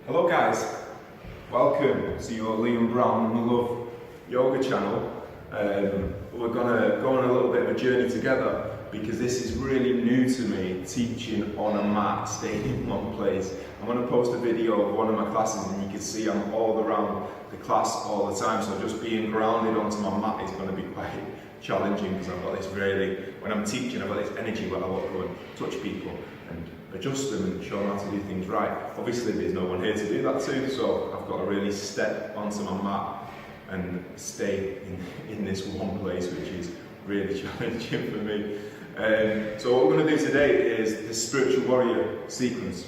Hello guys, welcome to your Liam Brown and the Love Yoga channel. We're going to go on a little bit of a journey together because this is really new to me, teaching on a mat, staying in one place. I'm going to post a video of one of my classes and you can see I'm all around the class all the time, so just being grounded onto my mat is going to be quite challenging because I've got this really, when I'm teaching, I've got this energy where I want to go and touch people and adjust them and show them how to do things right. Obviously there's no one here to do that too, so I've got to really step onto my mat and stay in this one place, which is really challenging for me. So what we're going to do today is the Spiritual Warrior sequence.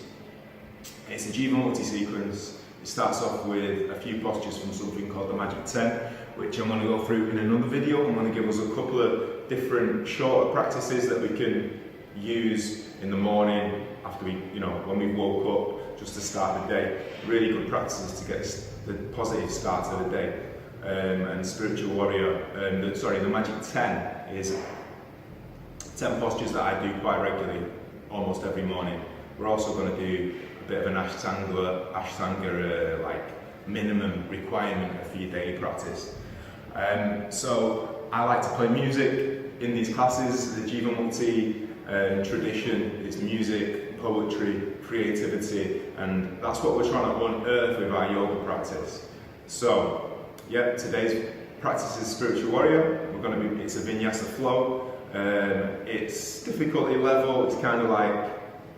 It's a Jivamukti sequence. It starts off with a few postures from something called the Magic 10, which I'm going to go through in another video. I'm going to give us a couple of different shorter practices that we can use in the morning after we, when we woke up, just to start the day. Really good practices to get the positive start to the day. And Spiritual Warrior, the Magic 10 is 10 postures that I do quite regularly, almost every morning. We're also going to do a bit of an Ashtanga like minimum requirement for your daily practice. So I like to play music in these classes. The Jivamukti tradition is music, poetry, creativity, and that's what we're trying to unearth with our yoga practice. So, yeah, today's practice is Spiritual Warrior. It's a Vinyasa flow. It's difficulty level. It's kind of like,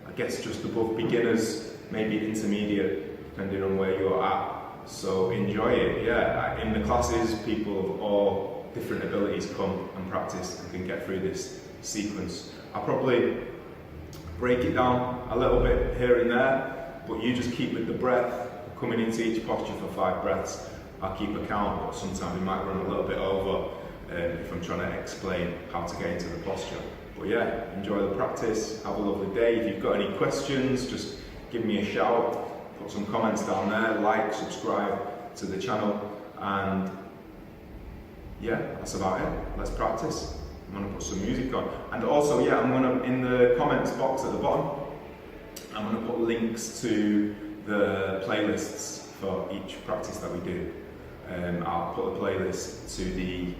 I guess, just above beginners, maybe intermediate, depending on where you're at. So enjoy it. Yeah, in the classes, people of all different abilities come and practice and can get through this sequence. I'll probably break it down a little bit here and there, but you just keep with the breath, coming into each posture for 5 breaths. I'll keep a count, but sometimes we might run a little bit over if I'm trying to explain how to get into the posture. But yeah, enjoy the practice, have a lovely day. If you've got any questions, just give me a shout, put some comments down there, like, subscribe to the channel, and yeah, that's about it. Let's practice. I'm going to put some music on. And also, yeah, I'm going to, in the comments box at the bottom, I'm going to put links to the playlists for each practice that we do. I'll put a playlist to the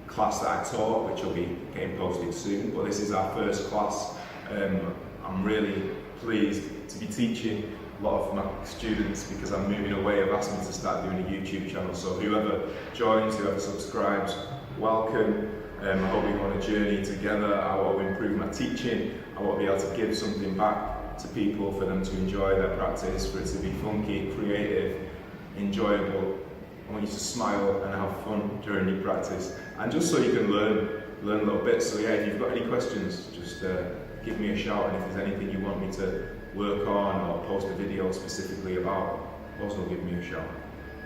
class that I taught, which will be getting posted soon, but this is our first class. I'm really pleased to be teaching a lot of my students because I'm moving away. I've asked me to start doing a YouTube channel, so whoever joins, whoever subscribes, welcome. I hope we go on a journey together. I want to improve my teaching. I want to be able to give something back to people for them to enjoy their practice, for it to be funky, creative, enjoyable. I want you to smile and have fun during your practice, and just so you can learn a little bit. So yeah, if you've got any questions, just give me a shout, and if there's anything you want me to work on or post a video specifically about, also give me a shout.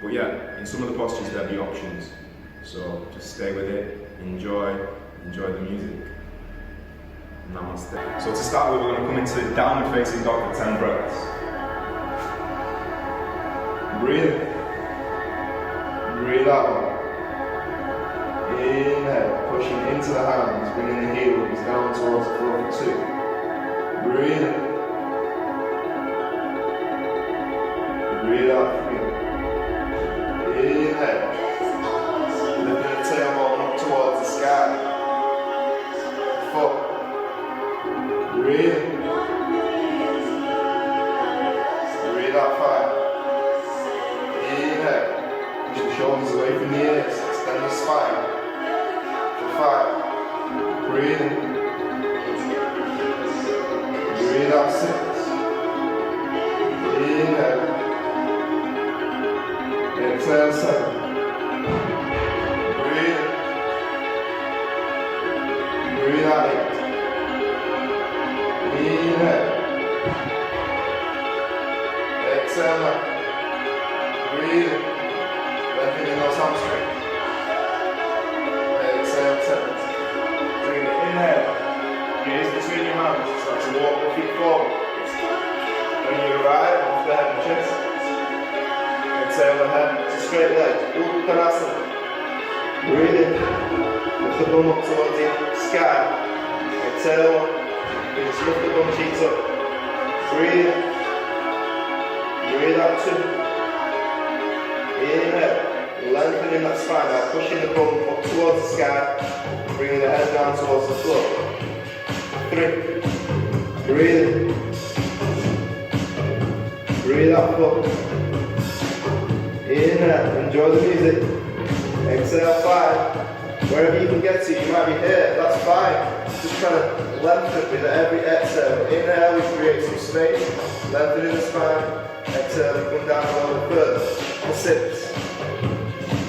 But yeah, in some of the postures there'll be options, so just stay with it, enjoy the music. Namaste. So to start with, we're going to come into downward facing dog for 10 breaths. Breathe out. Inhale, pushing into the hands, bringing the heels down towards the floor for 2. Breathe. Breathe out. Inhale. Lifting the tailbone up towards the sky. 4. Breathe. Breathe out. 5. Inhale. Push the shoulders away from the ears. Extend the spine. For 5. Breathe. Breathe out. 6. Inhale. Exhale. 7. Breathe. Breathe out. 8. Inhale. Exhale. 9. Breathe. Lengthening those hamstrings. Exhale. 10. Taking an inhale. Gaze between your hands. Start to walk the feet forward. When you arrive, lift the head and chest. Exhale the head to straight legs. Uttanasana. Breathe in. Lift the bum up towards the sky. Exhale. Just lift the bum cheeks up. Breathe. Breathe out 2. Inhale. Lengthening that spine now, pushing the bum up towards the sky, bringing the head down towards the floor. 3. Breathe in. Breathe out 4. Inhale. Enjoy the music. Exhale 5. Wherever you can get to, you might be here, that's fine. Just trying to lengthen with every exhale. Inhale, we create some space, lengthening the spine. Exhale, we come down a little bit further. For 6.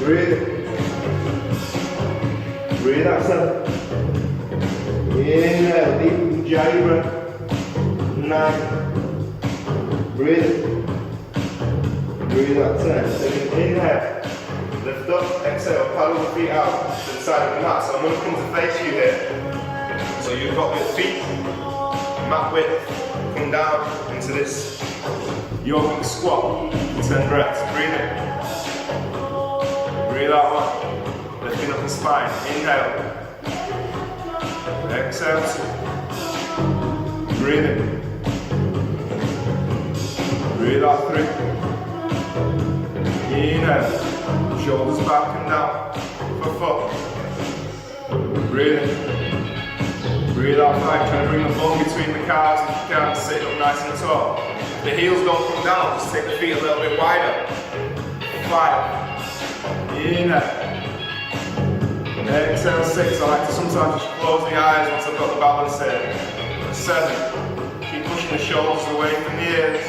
Breathe in. Breathe out 7. Inhale, deep ujjayi breath. 9. Breathe in. Breathe out 10. Inhale. Lift up, exhale, paddle the feet out to the side of the mat. So I'm going to come to face you here. So you've got your feet, mat width, come down into this yogic squat for 10 breaths. Breathe in. Breathe out 1. Lifting up the spine. Inhale. Exhale 2. Breathe in. Breathe out 3. Inhale. Shoulders back and down for 4. Breathe in. Breathe out 5. Try to bring the bum between the calves if you can. Sit up nice and tall. The heels don't come down, just take the feet a little bit wider. 5. Inhale. Exhale 6. I like to sometimes just close the eyes once I've got the balance here. 7. Keep pushing the shoulders away from the ears.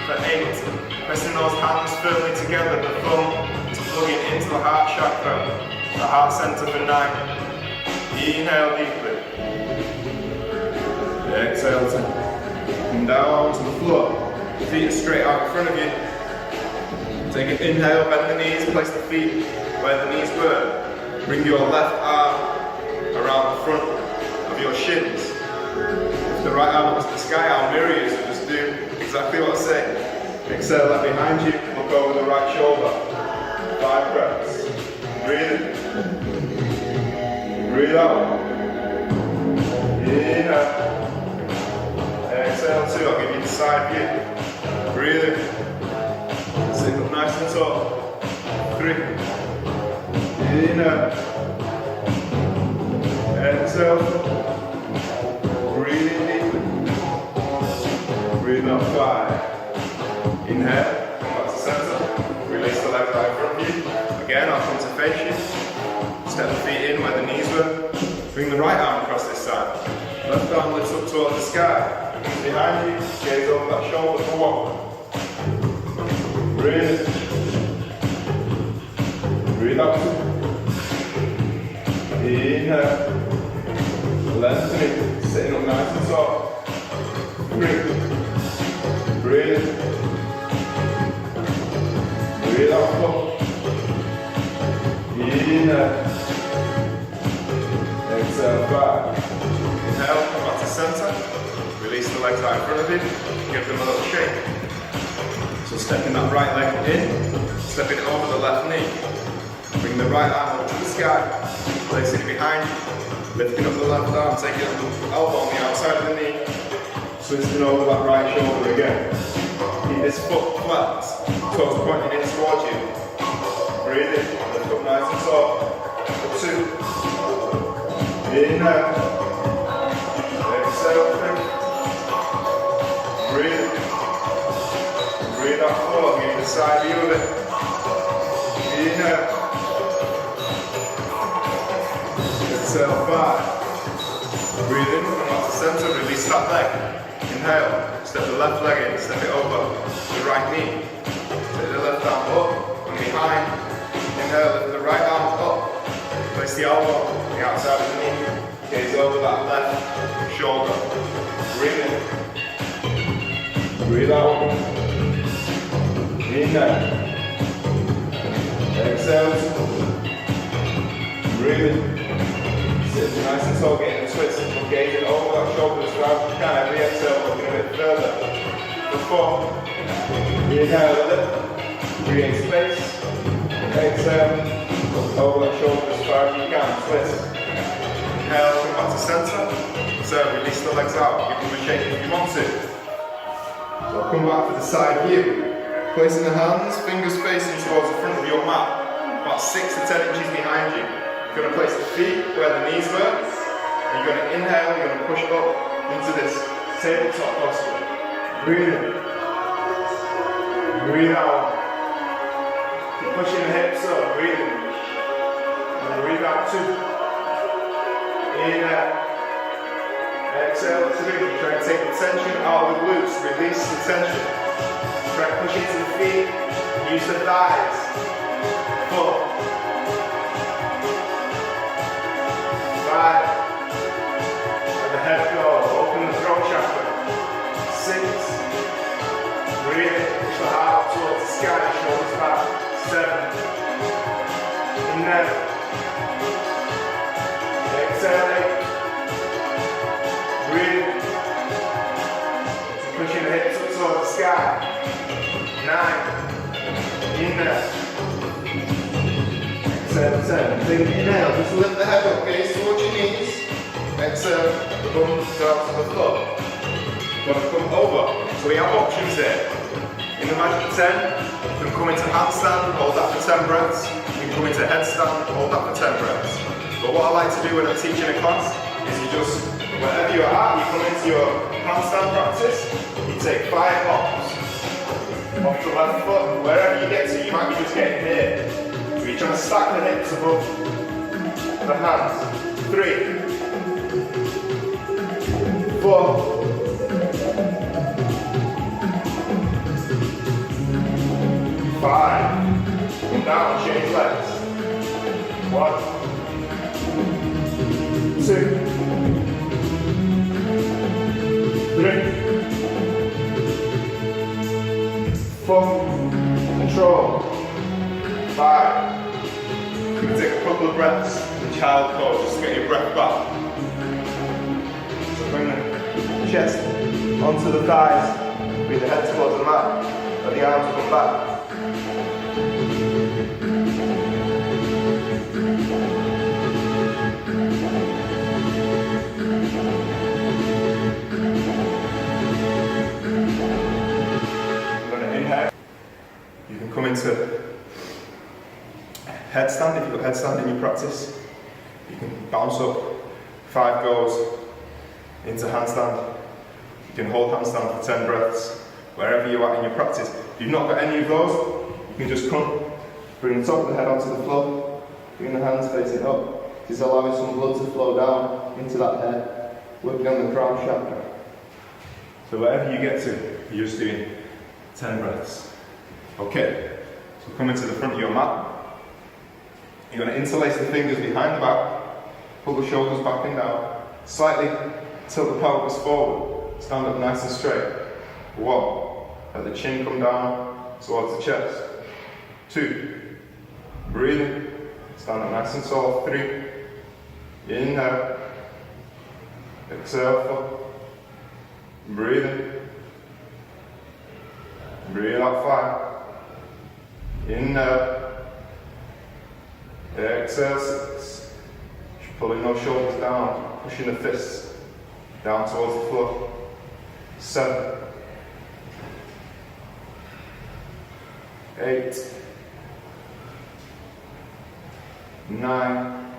For 8. Pressing those hands firmly together. The thumb is plugging into the heart chakra, the heart center for 9. Inhale deeply. Exhale 10. Come down to the floor. Feet are straight out in front of you. Take an inhale, bend the knees, place the feet where the knees were. Bring your left arm around the front of your shins. If the right arm up to the sky, I'll mirror you, so just do exactly what I say. Exhale that behind you, look over the right shoulder. 5 breaths. Breathe in. Breathe out. Inhale. Exhale 2, I'll give you the side view. Breathe in. Sit up nice and tall. 3. Inhale. Exhale. Breathe in deeply. Breathe out 5. Inhale, come back to center. Release the legs out in front of you. Again, I'll come to face you. Step the feet in where the knees were. Bring the right arm across this side. Left arm lifts up towards the sky. Behind you, gaze over that shoulder for 1. Breathe in. Breathe out 2. Inhale. Lengthening, sitting up nice and tall. 3. Breathe in. Breathe out 4. Inhale. Exhale 5. Inhale, come back to center. Release the legs out in front of you. Give them a little shake. So stepping that right leg in, stepping it over the left knee. Bring the right arm up to the sky. Placing it behind you. Lifting up the left arm, taking up the elbow on the outside of the knee. Twisting over that right shoulder again. Keep this foot flat, toes pointing in towards you. Breathe in, lift up nice and tall. For 2. Inhale. Exhale 3. Breathe. Breathe out 4, give you the side view of it. Inhale. Exhale 5. Breathe in, come out to center, release that leg. Inhale, step the left leg in, step it over the right knee. Take the left arm up and behind. Inhale, lift the right arm up. Place the elbow on the outside of the knee. Gaze over that left shoulder. Breathe in. Breathe out. Inhale. Exhale. Breathe in. Sit nice and tall, getting a twist. Gazing over that shoulder as far as you can. Every exhale, looking a bit further. For 4. Inhale, lift. Create space. Exhale. Look over that shoulder as far as you can. Twist. Inhale, come back to center. So release the legs out. Give them a shake if you want to. We'll come back for the side view. Placing the hands, fingers facing towards the front of your mat, about 6 to 10 inches behind you. You're going to place the feet where the knees were, and you're going to inhale, you're going to push up into this tabletop posture. Breathe in. Breathe out. Keep pushing the hips up, breathe in. And breathe out 2. Inhale. Exhale 3. Try and take the tension out of the glutes, release the tension. Try and push into the feet, use the thighs. 4. 5. Let the head go, open the throat chakra. 6. Breathe in, push the heart up towards the sky, shoulders back. 7. Inhale. Exhale 8. Breathe. Pushing the hips up towards the sky. 9. Inhale. Exhale 10. Take an inhale. Just lift the head up. Gaze towards your knees. Exhale. The bum down to the floor. We're going to come over. So we have options here. In the magic 10, you can come into handstand, hold that for 10 breaths. You can come into headstand, hold that for 10 breaths. But what I like to do when I'm teaching a class is you just, wherever you're at, you come into your handstand practice, you take 5 hops. Off the left foot, wherever you get to, you might be just getting here. So you're trying to stack the hips above the hands. 3, 4, 5. Come down, change legs. 1, 2, 3. 4, control. 5. You're going to take a couple of breaths in child pose just to get your breath back. So bring the chest onto the thighs, bring the head towards the mat, let the arms come back. You can come into headstand if you've got headstand in your practice. You can bounce up 5 goes into handstand. You can hold handstand for 10 breaths wherever you're at in your practice. If you've not got any of those, you can just come, bring the top of the head onto the floor, bring the hands facing up. This is allowing some blood to flow down into that head, working on the crown chakra. So wherever you get to, you're just doing 10 breaths. Okay, so come into the front of your mat. You're going to interlace the fingers behind the back, pull the shoulders back and down, slightly tilt the pelvis forward, stand up nice and straight. 1, let the chin come down towards the chest. 2, breathe in, stand up nice and tall. 3, inhale, exhale 4, breathe in, breathe out 5, inhale, exhale 6, pulling those shoulders down, pushing the fists down towards the floor. 7, 8, 9,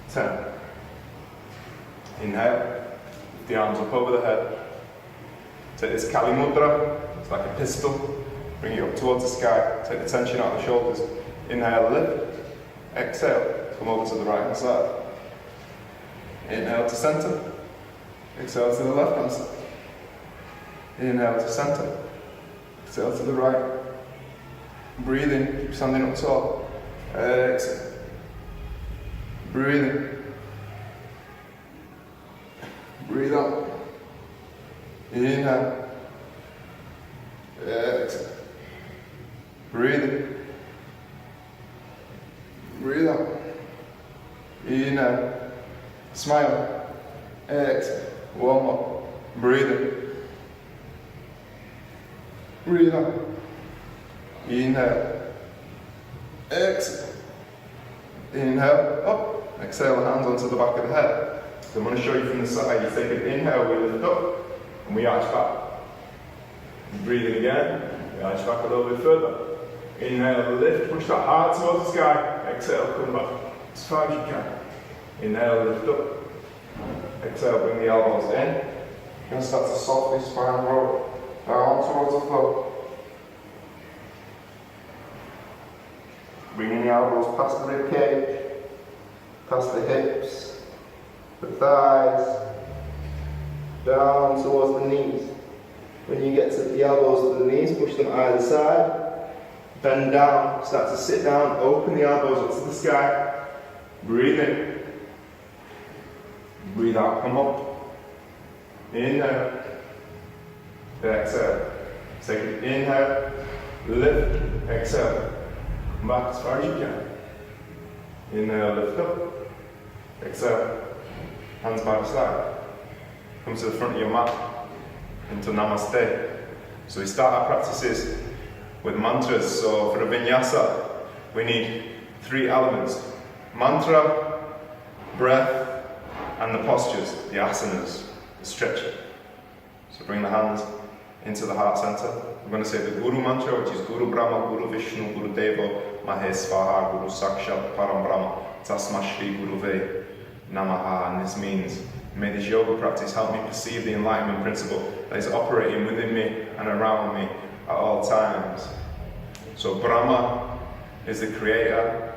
10. Inhale, lift the arms up over the head. Take this Kali Mudra, it's like a pistol. Bring it up towards the sky, take the tension out of the shoulders. Inhale, lift. Exhale, come over to the right hand side. Inhale to center. Exhale to the left hand side. Inhale to center. Exhale to the right. Breathe in, keep standing up tall. Exhale. Breathe in. Breathe out. Inhale. Exhale. Breathe in. Breathe out. Inhale. Smile. Exhale. One more. Breathe in. Breathe out. Inhale. Exhale. Inhale. Up. Exhale, hands onto the back of the head. So I'm going to show you from the side. You take an inhale, we lift up, and we arch back. Breathe in again, we arch back a little bit further. Inhale, lift, push that heart towards the sky. Exhale, come back as far as you can. Inhale, lift up. Exhale, bring the elbows in. You're going to start to softly spine roll down towards the floor. Bringing the elbows past the rib cage, past the hips, the thighs, down towards the knees. When you get to the elbows to the knees, push them either side, bend down, start to sit down, open the elbows up to the sky, breathe in, breathe out, come up, inhale, exhale, take an inhale, lift, exhale, come back as far as you can, inhale, lift up, exhale, hands by the side, come to the front of your mat, into Namaste. So we start our practices with mantras. So for a Vinyasa, we need 3 elements: mantra, breath, and the postures, the asanas, the stretching. So bring the hands into the heart center. We're going to say the Guru mantra, which is Guru Brahma, Guru Vishnu, Guru Deva, Maheswaha, Guru Sakshat, Param Brahma, Tasma Shri Guruve Namaha. And this means, may this yoga practice help me perceive the enlightenment principle that is operating within me and around me at all times. So Brahma is the creator,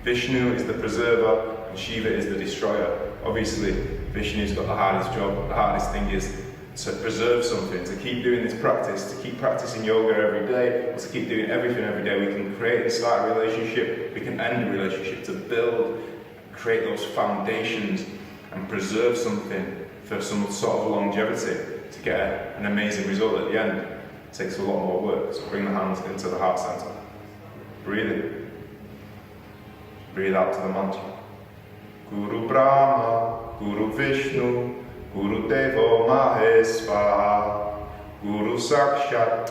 Vishnu is the preserver, and Shiva is the destroyer. Obviously, Vishnu's got the hardest job. The hardest thing is to preserve something, to keep doing this practice, to keep practicing yoga every day, or to keep doing everything every day. We can create and start a relationship, we can end a relationship, to build, create those foundations, and preserve something for some sort of longevity to get an amazing result at the end. It takes a lot more work. So bring the hands into the heart center. Breathe in. Breathe out to the mantra. Guru Brahma, Guru Vishnu, Guru Deva Maheswaha, Guru Sakshat,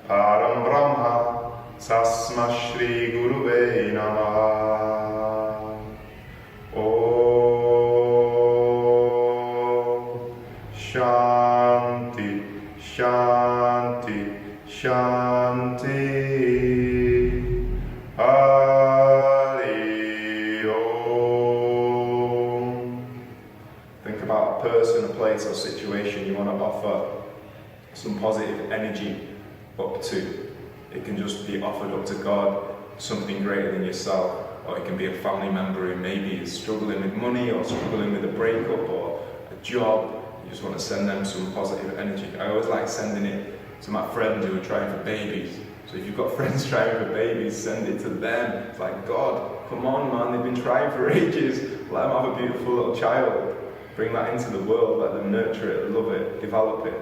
Param Brahma, Tasma Shri Guruve Namaha. Shanti, Shanti, Shanti. Hari Om. Think about a person, a place or situation you want to offer some positive energy up to. It can just be offered up to God, something greater than yourself, or it can be a family member who maybe is struggling with money or struggling with a breakup or a job. You just want to send them some positive energy. I always like sending it to my friends who are trying for babies. So if you've got friends trying for babies, send it to them. It's like, God, come on man, they've been trying for ages. Let them have a beautiful little child. Bring that into the world, let them nurture it, love it, develop it.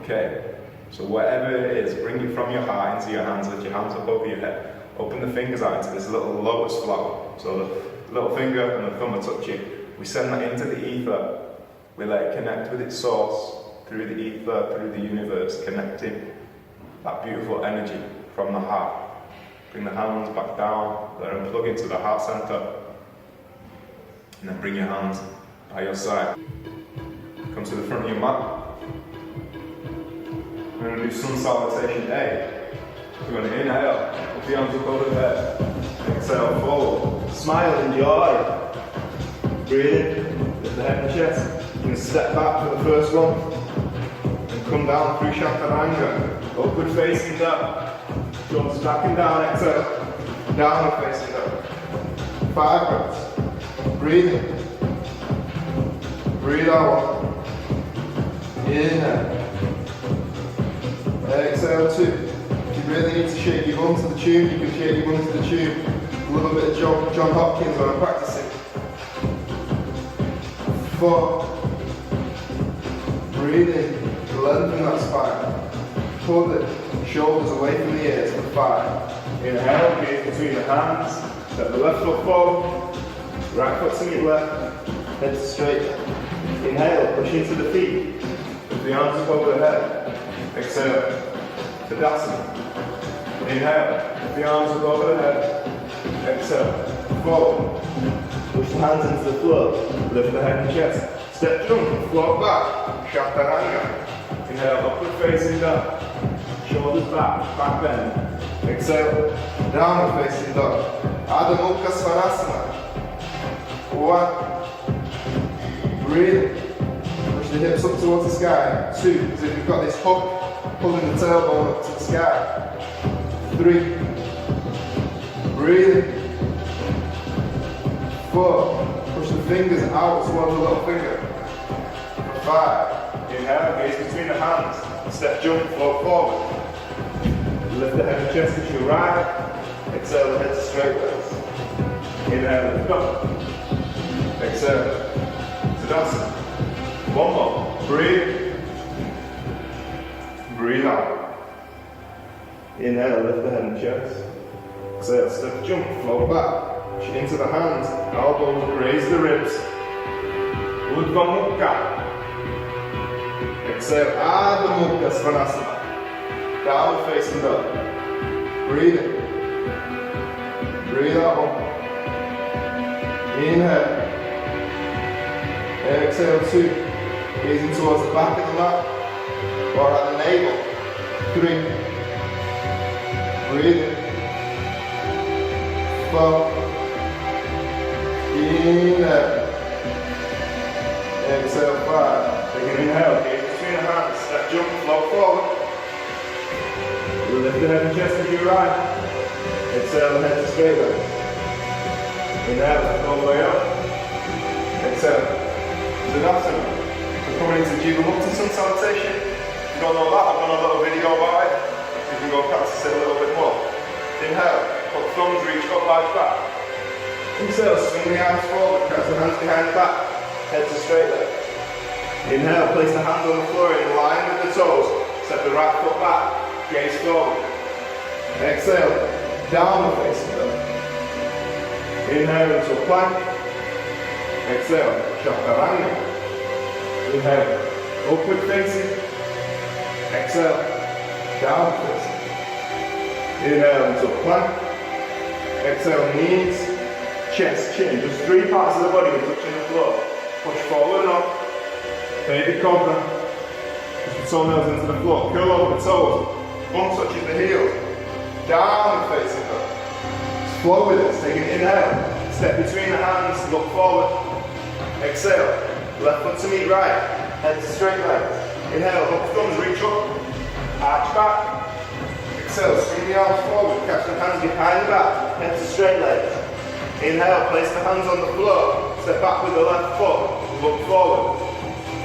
Okay? So whatever it is, bring it from your heart into your hands, lift your hands up over your head. Open the fingers out into this little lotus flower. So the little finger and the thumb are touching. We send that into the ether. We let it connect with its source, through the ether, through the universe, connecting that beautiful energy from the heart. Bring the hands back down, let them plug into the heart center, and then bring your hands by your side. Come to the front of your mat. We're going to do sun salutation A. We're going to inhale, put the arms up over the head. Exhale, fold. Smile, enjoy. Breathe in, lift the head and chest. You're going to step back for the first one and come down through Chaturanga. Upward facing down. Jumps back and down, exhale. Downward facing down. 5 breaths. Breathe in. Breathe out. Inhale. Exhale 2. If you really need to shake your bum to the tune, you can shake your bum to the tune. A little bit of John Hopkins when I'm practicing. 4. Breathe in, lengthen that spine. Pull the shoulders away from the ears for 5. Inhale, gaze between the hands. Let the left foot forward. Right foot to your left. Head straight. Inhale, push into the feet. Put the arms up over the head. Exhale. Tadasana. Inhale, put the arms up over the head. Exhale. Forward. Push the hands into the floor. Lift the head and chest. Step jump, float back, chaturanga. Inhale, upward facing dog. Shoulders back, back bend. Exhale, downward facing dog. Adho Mukha Svanasana. 1. Breathe. Push the hips up towards the sky. 2. As if you've got this hook, pulling the tailbone up to the sky. 3. Breathe. 4. Push the fingers out towards the little finger. 5. Inhale, gaze between the hands. Step jump, float forward. Lift the head and chest to your right. Exhale, the head to straight legs. Inhale, lift up. Exhale. Tadasana. 1 more. Breathe. Breathe out. Inhale, lift the head and chest. Exhale, step jump, float back. Chin into the hands, elbows, raise the ribs. Urdhva Mukha. Exhale, Adho Mukha Svanasana. Downward facing dog. Breathe in. Breathe out. Inhale. Exhale 2. Gazing towards the back of the mat or at the navel. 3. Breathe in. 4. Inhale. Exhale 5. Take an inhale. Gaze between the hands. Step jump. Float forward. Lift the head and chest to your right. Exhale, head to straight legs. Inhale, lift all the way up. Exhale. Tadasana. We're coming into Jivamukti sun salutation. If you don't know that, I've done a little video about it. You can go practice it a little bit more. Inhale, put thumbs reach up like that. Exhale, swing the arms forward, catch the hands behind the back. Head to straight legs. Inhale, place the hands on the floor in line with the toes. Step the right foot back. Gaze forward. Exhale, downward facing dog. Inhale into a plank. Exhale, chaturanga. Inhale, upward facing. Exhale, downward facing. Inhale into a plank. Exhale, knees, chest, chin. Just 3 parts of the body are touching the floor. Push forward and up. Baby cobra. Push the toenails into the floor. Curl over the toes. Bum touches the heels. Downward facing dog. Just flow with it. Take an inhale. Step between the hands. Look forward. Exhale. Left foot to meet right. Head to straight legs. Inhale. Hook thumbs. Reach up. Arch back. Exhale. Swing the arms forward. Catch the hands behind the back. Head to straight legs. Inhale. Place the hands on the floor. Step back with the left foot. Look forward.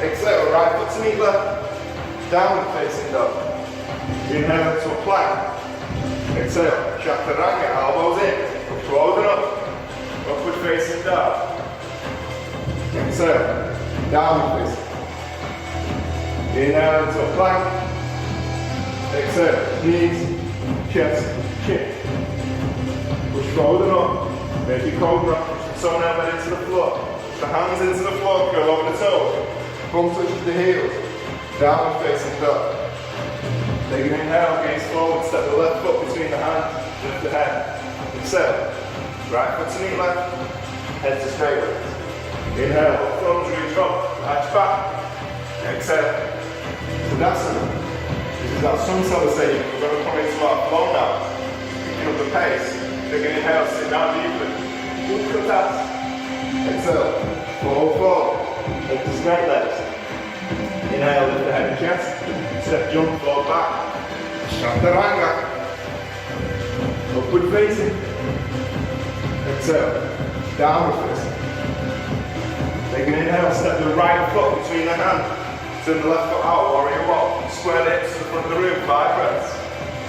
Exhale. Right foot to meet left. Downward facing dog. Inhale to a plank. Exhale, chaturanga, elbows in. Push forward and up. Upward facing dog. Exhale, downward facing. Inhale into a plank. Exhale, knees, chest, chin. Push forward and up. Baby cobra. Push the toenail bed into the floor. Push the hands into the floor, curl over the toes. Bum touches the heels. Downward facing dog. Take an inhale, gaze forward, step the left foot between the hands, lift the head. Exhale, right foot to meet left, head to straight legs. Inhale, thumbs reach up, arch back. Exhale, Tadasana. This is our sun salutation. We're going to come into our flow now, picking up the pace. Take an inhale, sit down deeply. Utkatas. Exhale, forward, head to straight legs. Inhale, lift the head and chest. Step jump, float back. Chaturanga. Upward facing. Exhale. Downward facing. Take an inhale, step the right foot between the hands. Turn the left foot out, warrior walk. Square the hips to the front of the room, 5 breaths.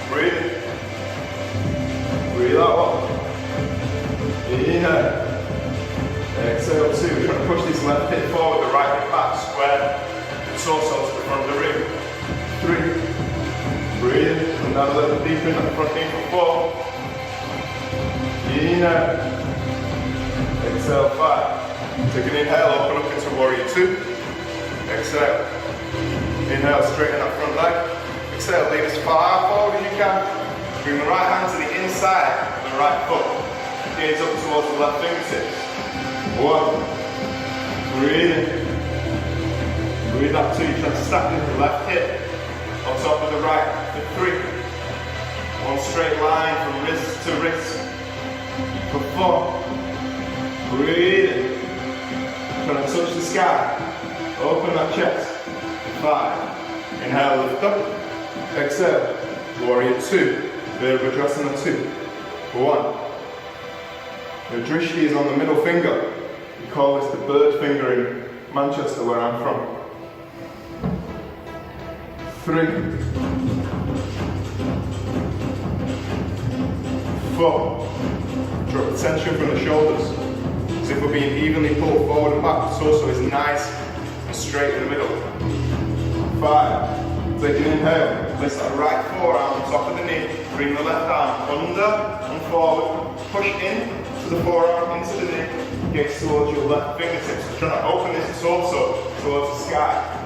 Breathe. Breathe out. Inhale. Exhale 2. We're trying to push this left hip forward, the right hip back. Square the torso to the front of the room. 3. Breathe. Come down a little deeper in the front knee for 4. Inhale. Exhale 5. Take an inhale, open up into warrior 2. Exhale. Inhale, straighten that front leg. Exhale, lean as far forward as you can. Bring the right hand to the inside of the right foot. Gaze up towards the left fingertips. 1. Breathe in. Breathe up 2, try to stack the left hip on top of the right for 3. One straight line from wrist to wrist for 4. Breathe in. Trying to touch the sky. Open that chest. 5. Inhale, lift up. Exhale. Warrior 2. Virabhadrasana 2. 1. The drishti is on the middle finger. We call this the bird finger in Manchester, where I'm from. 3. 4. Drop the tension from the shoulders. As if we're being evenly pulled forward and back. The torso is nice and straight in the middle. 5. Take an inhale. Place that right forearm on top of the knee. Bring the left arm under and forward. Push in to the forearm, into the knee. Gaze towards your left fingertips. We're trying to open this torso towards the sky.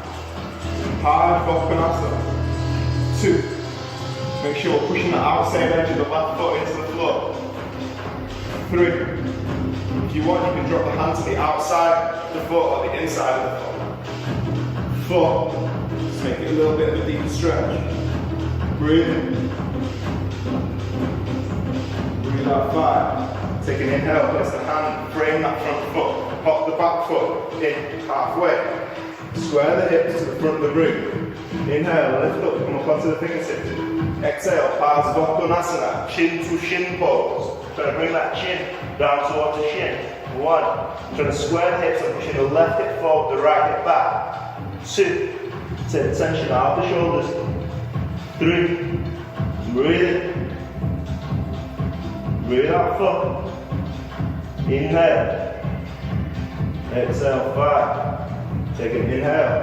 Hard Uttanasana. 2. Make sure we're pushing the outside edge of the left foot into the floor. 3. If you want, you can drop the hand to the outside of the foot or the inside of the foot. 4. Just make it a little bit of a deeper stretch. Breathe in. Breathe out. 5. Take an inhale, place the hand, frame that front foot. Pop the back foot in halfway. Square the hips to the front of the room. Inhale, lift up, come up onto the fingertips. Exhale, Uttanasana, chin to shin pose. Trying to bring that chin down towards the shin. 1. Trying to square the hips and pushing the left hip forward, the right hip back. 2. Take the tension out of the shoulders. 3. Breathe in. Breathe out 4. Inhale. Exhale 5. Take an inhale.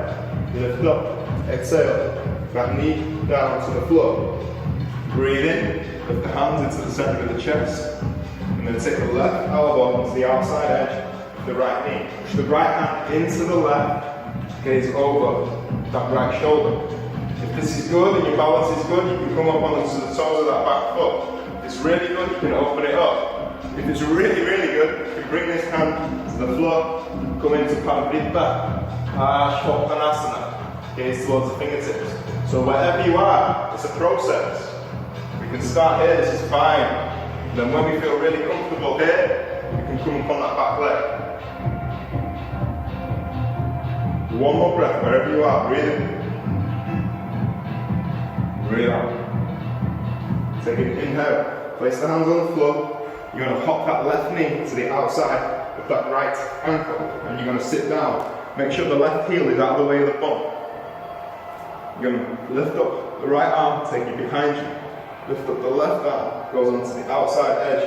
Lift up. Exhale. Back knee down to the floor. Breathe in. Lift the hands into the center of the chest. And then take the left elbow onto the outside edge of the right knee. Push the right hand into the left. Gaze over that right shoulder. If this is good and your balance is good, you can come up onto the toes of that back foot. If it's really good, you can open it up. If it's really, really good, you can bring this hand to the floor, come into Parivrtta, Uttanasana. Gaze towards the fingertips. So wherever you are, it's a process. We can start here, this is fine. And then when we feel really comfortable here, we can come up on that back leg. One more breath, wherever you are, breathe in. Breathe out. Take an inhale, place the hands on the floor. You're going to hop that left knee to the outside of that right ankle. And you're going to sit down. Make sure the left heel is out of the way of the bum. You're going to lift up the right arm, take it behind you. Lift up the left arm, goes onto the outside edge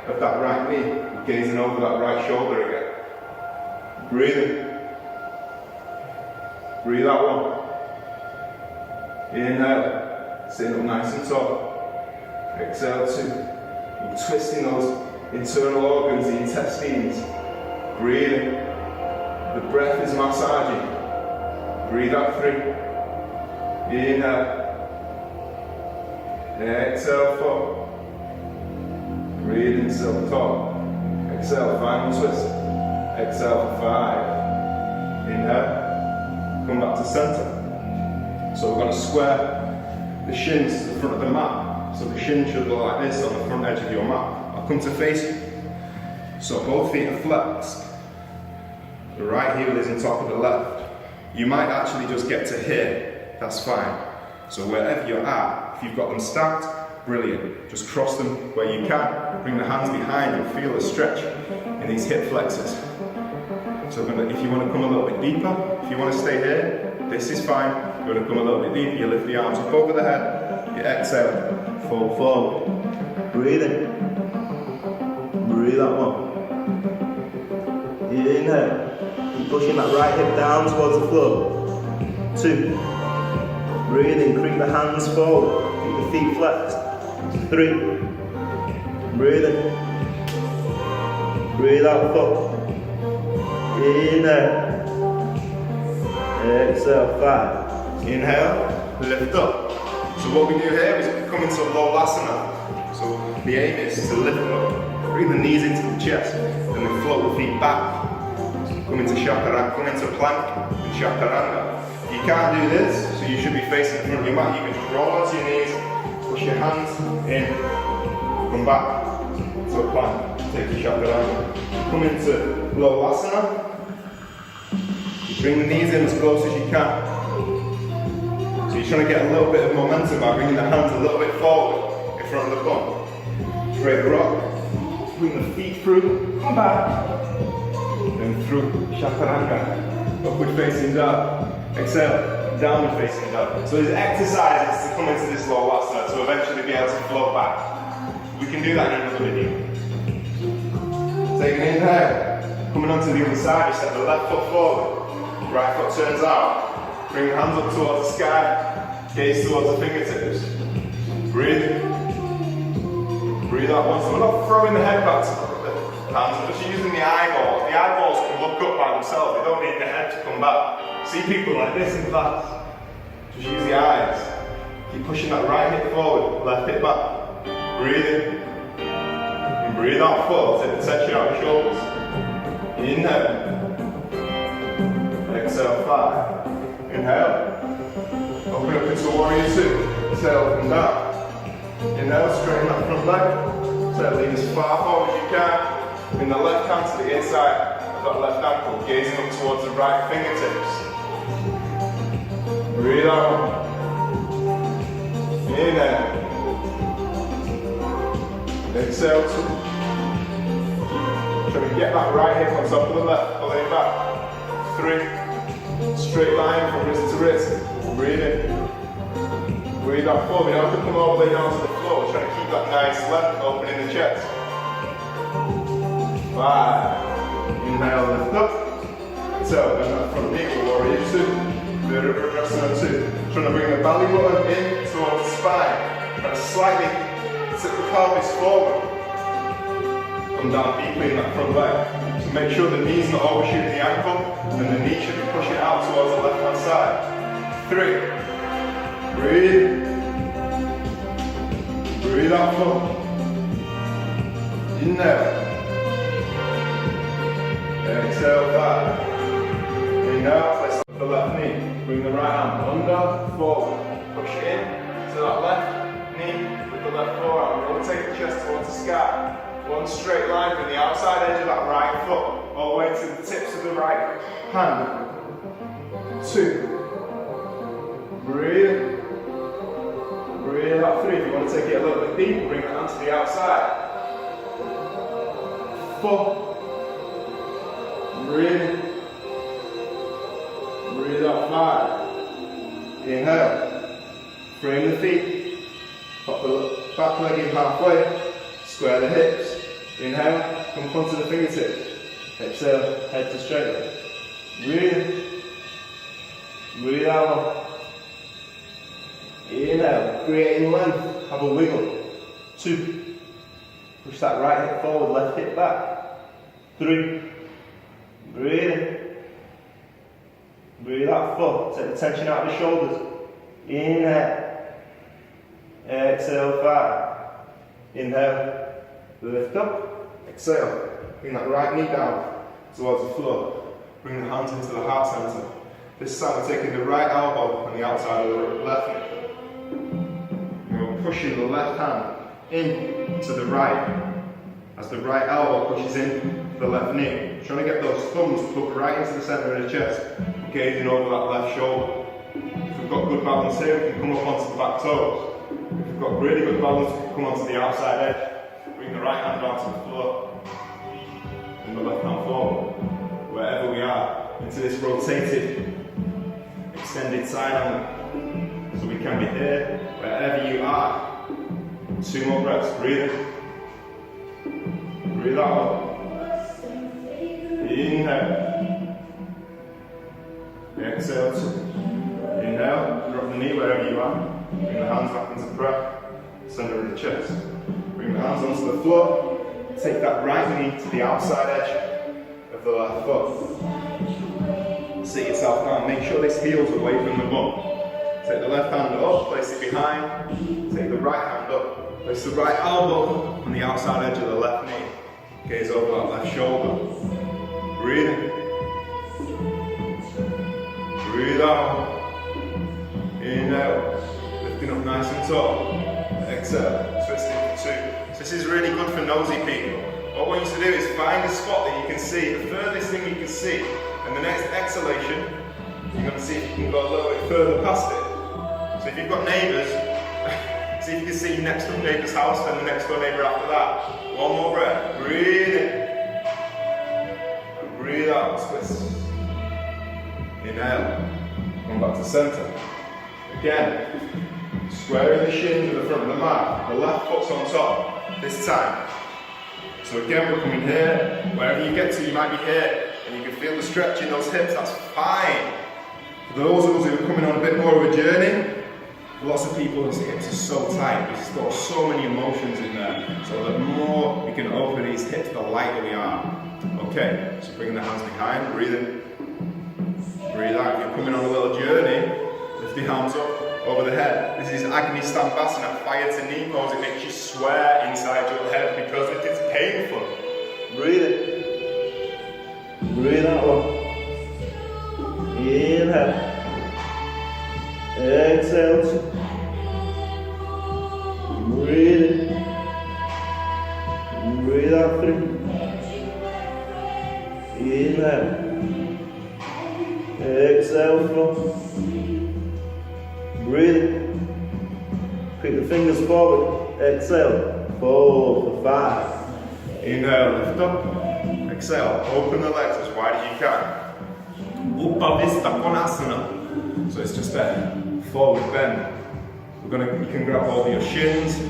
of that right knee, gazing over that right shoulder again. Breathe in. Breathe out 1. Inhale, sitting up nice and tall. Exhale 2. You're twisting those internal organs, the intestines. Breathe in. The breath is massaging. Breathe out 3. Inhale. Exhale 4. Breathe in self-talk. Exhale, final twist. Exhale for 5. Inhale. Come back to center. So we're going to square the shins to the front of the mat. So the shin should look like this on the front edge of your mat. I'll come to face you. So both feet are flexed. The right heel is on top of the left. You might actually just get to here. That's fine. So wherever you're at, if you've got them stacked, brilliant. Just cross them where you can. Bring the hands behind and feel a stretch in these hip flexors. So if you want to come a little bit deeper, if you want to stay here, this is fine. If you want to come a little bit deeper, you lift the arms up over the head, you exhale, fall forward. Breathe in. Breathe out 1. Inhale. Keep pushing that right hip down towards the floor. 2. Breathe in, creep the hands forward. Keep the feet flexed. 3. Breathe in. Breathe out 4. Inhale. Exhale 5. Inhale, lift up. So what we do here is we come into low asana. So the aim is to lift up, bring the knees into the chest, and then float the feet back. So come into chaturanga, come into plank and chaturanga. you can't do this, so you should be facing the front of your mat, you can just roll onto your knees, push your hands in, come back to a plank, take your chaturanga. Come into low asana. You bring the knees in as close as you can. So you're trying to get a little bit of momentum by bringing the hands a little bit forward in front of the bum. Straight rock. Bring the feet through, come back. And through chaturanga. Upward facing dog. Exhale, downward facing dog. So there's exercises to come into this low asana to eventually be able to float back. We can do that in another video. Take an inhale. Coming onto the other side, you step the left foot forward. Right foot turns out. Bring the hands up towards the sky. Gaze towards the fingertips. Breathe. Breathe out once. We're not throwing the head back to the hands, we're just using the eyeballs. The eyeballs can look up by themselves. They don't need the head to come back. See people like this in class. Just use the eyes. Keep pushing that right hip forward, left hip back. Breathe in. And breathe out full. Take the tension out of your shoulders. Inhale. Exhale, 5. Inhale. Open up into warrior 2. Exhale, up and down. Inhale, straighten that front leg. Exhale, lean as far forward as you can. Bring the left hand to the inside of that left ankle, gazing up towards the right fingertips. Breathe out. Inhale. Exhale, 2. Try to get that right hip on top of the left, pulling it back. 3. Straight line from wrist to wrist. Breathe in. Breathe out 4. We don't have to come all the way down to the floor. We're trying to keep that nice left open in the chest. 5. Inhale, lift up. Exhale, bend that front knee, warrior 2. Virabhadrasana 2. Trying to bring the belly button in towards the spine. Trying to slightly tip the pelvis forward. Come down deeply in that front leg. So make sure the knee's not overshooting the ankle, and the knee should be pushing out towards the left hand side. 3. Breathe. Breathe out full. Inhale. Exhale, 5. Inhale, place the left knee. Bring the right hand under, forward. Push in to that left knee with the left forearm. Rotate the chest towards the sky. One straight line from the outside edge of that right foot, all the way to the tips of the right hand. 2. Breathe. Breathe out 3. If you want to take it a little bit deeper, bring the hand to the outside. 4. Breathe. Breathe out 5. Inhale. Frame the feet. Pop the back leg in halfway. Square the hips. Inhale. Come front to the fingertips. Exhale. Head to straight leg. Breathe. Breathe out. Inhale. Creating length. Have a wiggle. 2. Push that right hip forward. Left hip back. 3. Breathe in. Breathe out full. Take the tension out of the shoulders. Inhale. Exhale, 5. Inhale. Lift up. Exhale. Bring that right knee down towards the floor. Bring the hands into the heart center. This time we're taking the right elbow on the outside of the left knee. And we're pushing the left hand in to the right as the right elbow pushes in the left knee. Trying to get those thumbs plugged right into the center of the chest, gazing over that left shoulder. If we've got good balance here, we can come up onto the back toes. If we've got really good balance, we can come onto the outside edge. Bring the right hand down to the floor, and the left hand forward, wherever we are, into this rotated, extended side angle. So we can be here, wherever you are. 2 more breaths. Breathe in. Breathe out. Inhale. Exhale. 2. Inhale. Drop the knee wherever you are. Bring the hands back into breath. Center of the chest. Bring the hands onto the floor. Take that right knee to the outside edge of the left foot. Sit yourself down. Make sure this heel's away from the bum. Take the left hand up. Place it behind. Take the right hand up. Place the right elbow on the outside edge of the left knee. Gaze over that left shoulder. Breathe in. Breathe out. Inhale, lifting up nice and tall. Exhale, twisting for 2. So this is really good for nosy people. What I want you to do is find a spot that you can see, the furthest thing you can see, and the next exhalation, you're going to see if you can go a little bit further past it. So if you've got neighbours, see if you can see your next door neighbour's house, then the next door neighbour after that. One more breath. Breathe in. And breathe out. Twist. Inhale. Come back to centre. Again. Squaring the shins with the front of the mat. The left foot's on top. This time. So again, we're coming here. Wherever you get to, you might be here. And you can feel the stretch in those hips. That's fine. For those of us who are coming on a bit more of a journey, lots of people's hips are so tight, we store so many emotions in there. So the more we can open these hips, the lighter we are. Okay, so bring the hands behind, breathe in, breathe out. If you're coming on a little journey, lift your arms up over the head. This is Agni Stambhasana, fire to knee pose. It makes you swear inside your head because it is painful. Breathe in, breathe out one. Inhale. Exhale. Breathe in. Breathe out 3. Inhale. Exhale 4. Breathe in. Pick the fingers forward. Exhale. 4 for 5. Inhale, lift up. Exhale, open the legs as wide as you can. Upavista Konasana. So it's just a forward bend. You can grab hold of your shins,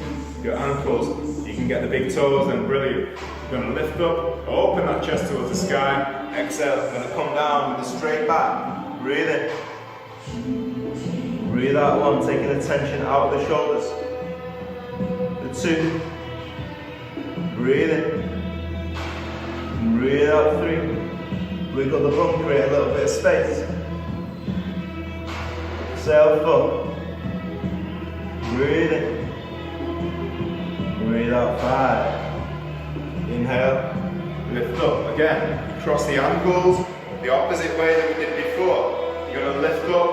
your ankles, you can get the big toes, and brilliant. You're going to lift up, open that chest towards the sky, exhale, you're going to come down with a straight back, breathe in, breathe out 1, taking the tension out of the shoulders, the 2, breathe in, breathe out 3, wiggle the bum, create a little bit of space, exhale 4. Breathe in. Breathe out 5. Inhale. Lift up. Again. Cross the ankles the opposite way that we did before. You're going to lift up.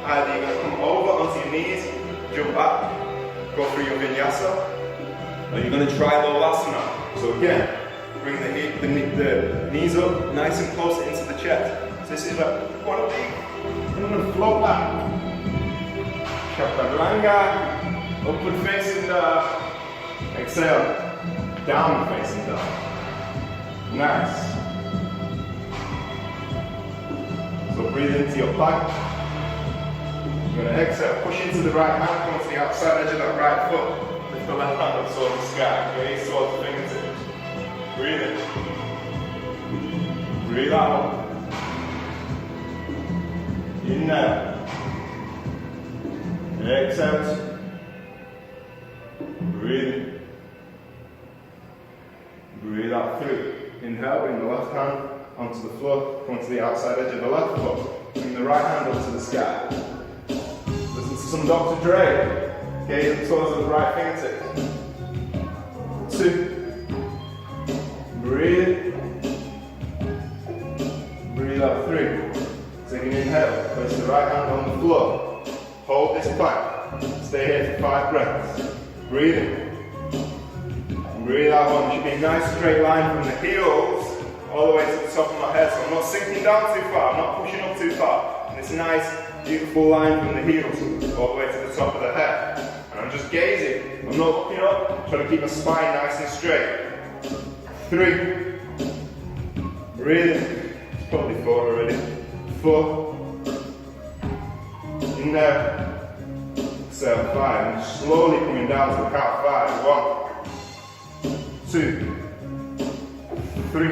Either you're going to come over onto your knees, jump back, go through your vinyasa, or you're going to try Lolasana. So again, bring the knees up nice and close into the chest. So this is like one of these. I'm going to float back. Chaturanga. Upward facing down, exhale, down facing down. Nice. So breathe into your plank. You're going to exhale, push into the right hand, come to the outside edge of that right foot. Lift the left hand up towards the sky, gaze towards the fingertips. Breathe in. Breathe out. Inhale. Exhale. Breathe in. Breathe out 3. Inhale, bring the left hand onto the floor, come to the outside edge of the left foot. Bring the right hand up to the sky. Listen to some Dr. Dre. Gaze towards the right fingertips. 2. Breathe. Breathe out 3. Take an inhale, place the right hand on the floor. Hold this plank. Stay here for 5 breaths. Breathe in. Breathe out 1. It should be a nice straight line from the heels all the way to the top of my head. So I'm not sinking down too far, I'm not pushing up too far. And this nice, beautiful line from the heels all the way to the top of the head. And I'm just gazing. I'm not looking up, I'm trying to keep my spine nice and straight. 3. Breathe in. It's probably 4 already. 4. Inhale. Exhale 5, and slowly coming down to the count 5. 1, 2, 3.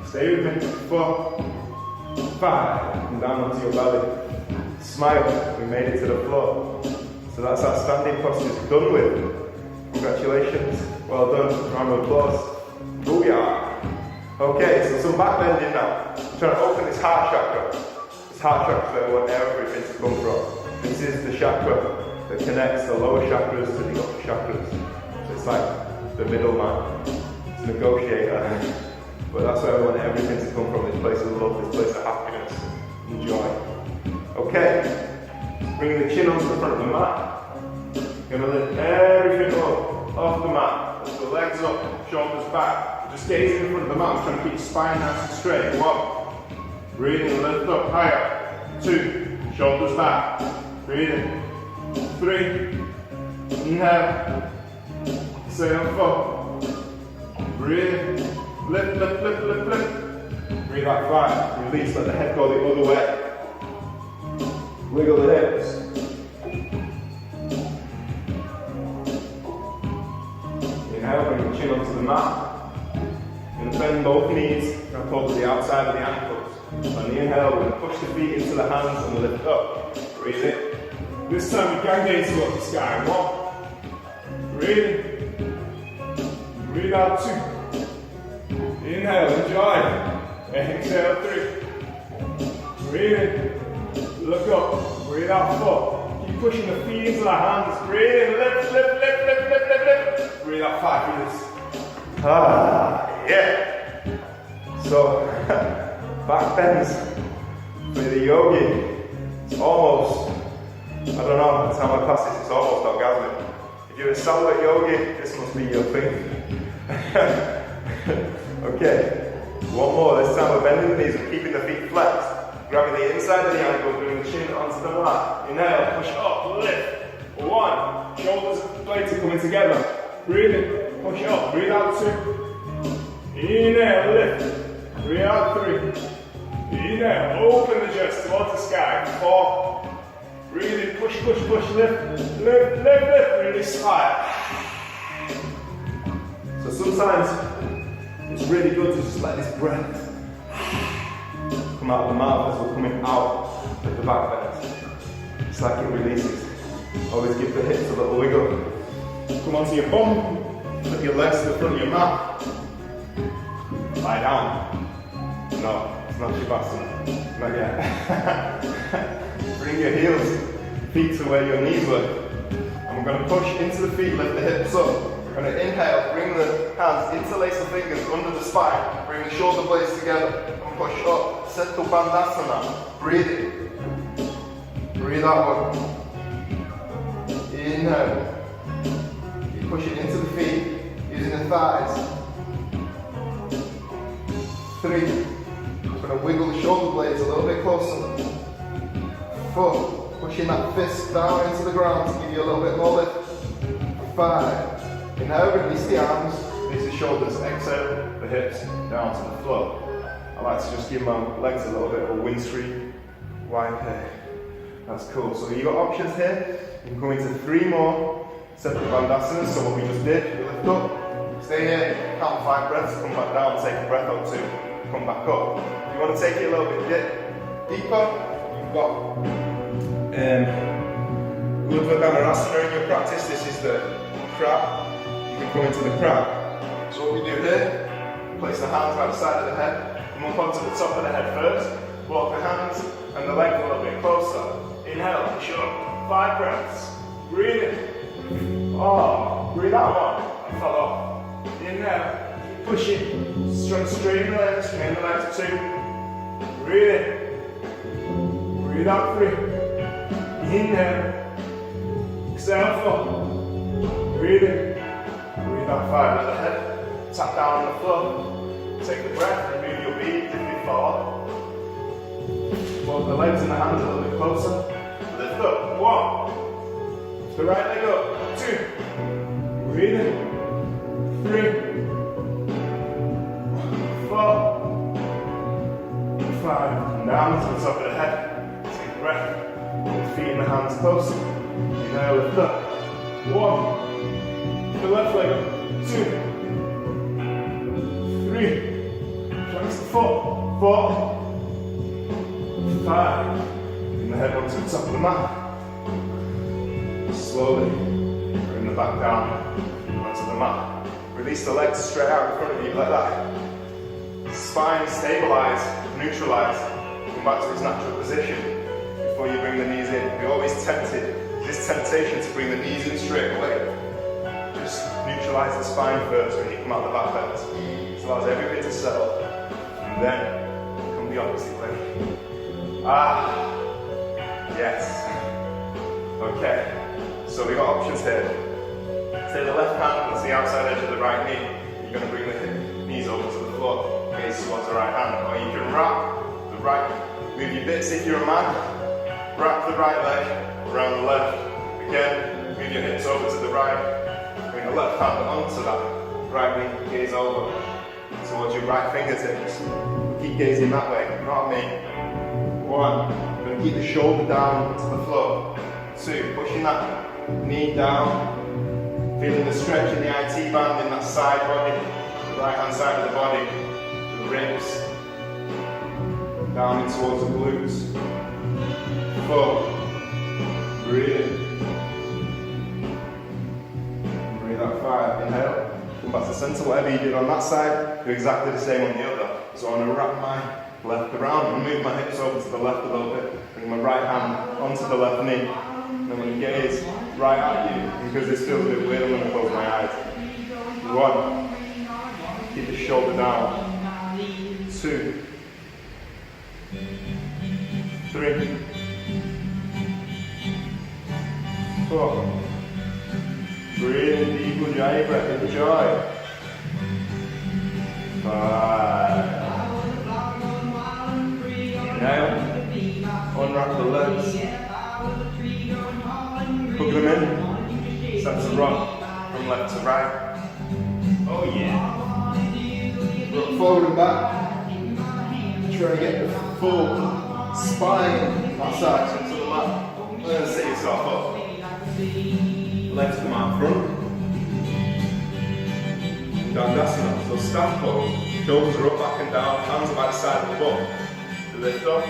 Stay with me. 4, 5. And down onto your belly. Smile. We made it to the floor. So that's our standing posture done with. Congratulations. Well done. Round of applause. Booyah. Okay, so some back bending now. I'm trying to open this heart chakra. This heart chakra is where we want everything to come from. This is the chakra that connects the lower chakras to the upper chakras. So it's like the middleman, it's a negotiator. But that's where we want everything to come from, this place of love, this place of happiness and joy. Okay, Bring the chin onto the front of the mat. You're going to lift everything up off the mat. Lift the legs up, shoulders back. Just gaze in the front of the mat. Trying to keep your spine nice and straight. 1. Breathing, lift up higher. 2. Shoulders back. Breathing. 3. Inhale. Exhale. 4. Breathing. Lift, lift, lift, lift, lift. Breathe out. 5. Release. Let the head go the other way. Wiggle the hips. Inhale, bring the chin onto the mat. You're going to bend both knees and pull to the outside of the ankles. On the inhale, we're going to push the feet into the hands and lift up. Breathe in. This time we can gaze towards the sky. 1. Breathe in. Breathe out. 2. Inhale, enjoy. Exhale. 3. Breathe in. Look up, breathe out. 4. Keep pushing the feet into the hands. Breathe in, lift, lift, lift, lift, lift, lift, lift. Breathe out. 5 minutes. Yeah. So, back bends for the yogi. It's almost, I don't know, the time I pass this, it's almost orgasmic. If you're a silent yogi, this must be your thing. Okay, one more. This time we're bending the knees and keeping the feet flexed. Grabbing the inside of the ankle, bring the chin onto the mat. Inhale, push up, lift. 1. Shoulders and blades are coming together. Breathe in, push up, breathe out. 2. Inhale, lift. Breathe out. 3. Inhale, open the chest towards the sky. 4. Breathe in, push, push, push, lift. Lift, lift, lift. Release. 5. So sometimes it's really good to just let this breath come out of the mouth as we're coming out of the back bend. It's like it releases. Always give the hips a little wiggle. Come onto your bum, put your legs to the front of your mat. Lie down. No, it's not Shavasana. Not yet. Bring your heels, feet to where your knees were. And we're going to push into the feet, lift the hips up. We're going to inhale, bring the hands, interlace the fingers under the spine, bring the shoulder blades together, and push up. Setu Bandhasana. Breathe in. Breathe out. 1. Inhale. Keep pushing into the feet, using the thighs. 3. Just going to wiggle the shoulder blades a little bit closer. 4. Pushing that fist down into the ground to give you a little bit more lift. 5. Inhale, release the arms, release the shoulders. Exhale, the hips down to the floor. I like to just give my legs a little bit of a windscreen wipe here. That's cool. So you've got options here. You can go into 3 more separate bandhasanas. So what we just did, we lift up, stay here, count 5 breaths, come back down, take a breath or 2, come back up. If you want to take it a little bit deeper, you've got Urdhva in your practice. This is the crab. You can come into the crab. So what we do here, place the hands by the side of the head. Come up onto the top of the head first, walk the hands and the legs a little bit closer. Inhale, push up, 5 breaths. Breathe in. Oh, breathe out. 1. I fell off. Inhale, keep pushing. Straighten the legs, straighten the legs. 2. Breathe in. Breathe out. 3. Inhale. Exhale. 4. Breathe in. Breathe out. 5. Let the head tap down on the floor. Take the breath, remove your beads if you fall. Walk the legs and the hands a little bit closer. Lift up. 1. Lift the right leg up. 2. Breathe in. 3. 4. 5. And down to the top of the head. Take a breath. Walk the feet and the hands closer. Inhale, lift up. 1. Lift the left leg up. 2. 3. 4. 5. Bring the head onto the top of the mat. Slowly bring the back down onto the mat. Release the legs straight out in front of you like that. Spine stabilize, neutralize. Come back to its natural position before you bring the knees in. You're always tempted. This temptation to bring the knees in straight away. Just neutralize the spine first when you come out the back bend. This allows everything to settle. And then come the opposite way. Yes. Okay, so we've got options here. Take the left hand and the outside edge of the right knee. You're going to bring the knees over to the floor, gaze towards the right hand. Or you can wrap the right, move your bits if you're a man. Wrap the right leg around the left. Again, move your hips over to the right. Bring the left hand onto that right knee, gaze over towards your right fingertips. Keep gazing that way, not me. 1, I'm going to keep the shoulder down to the floor. 2, pushing that knee down. Feeling the stretch in the IT band in that side body, the right hand side of the body, the ribs, down in towards the glutes. 4, breathe. Breathe out. 5, inhale, come back to center. Whatever you did on that side, do exactly the same on the other. So I'm going to wrap my left around and move my hips over to the left a little bit. Bring my right hand onto the left knee. And I'm going to gaze right at you, because this feels a bit weird. I'm going to close my eyes. 1, keep the shoulder down. 2, 3, 4. Breathe in deep with your breath, enjoy. 5. Inhale, unwrap the legs. Hook them in, start to rock from left to right. Oh yeah. Rock forward and back. Try to get the full spine massage into the mat. Then set yourself up. Legs come out front. Dandasana, so staff pose. Shoulders are up, back and down, hands by the side of the butt. Lift up.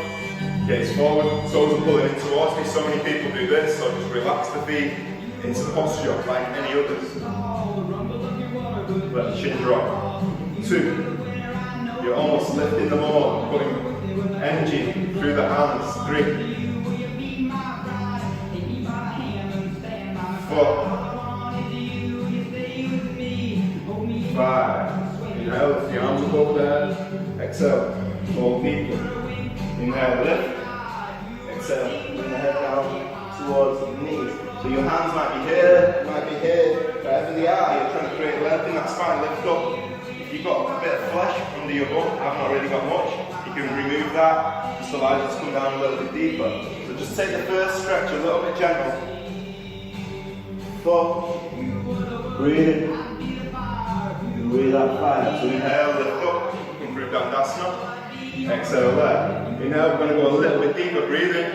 Gaze forward, toes are pulling in towards me. So many people do this, so just relax the feet into posture like any others. Let the chin drop. 2, you're almost lifting them all, putting energy through the hands. 3, 4, 5, inhale, lift your arms up over there. Exhale, fold deeper. Inhale, lift. Exhale, bring the head down towards the knees. So your hands might be here, wherever they are. You're trying to create length in that spine. Lift up. If you've got a bit of flesh under your bum, I've not really got much, you can remove that. Just allow you to come down a little bit deeper. So just take the first stretch a little bit gentle. 4, breathe in. Breathe out. 5. So inhale, lift up, improve Dandasana. Exhale there. Inhale, we're going to go a little bit deeper, breathe in.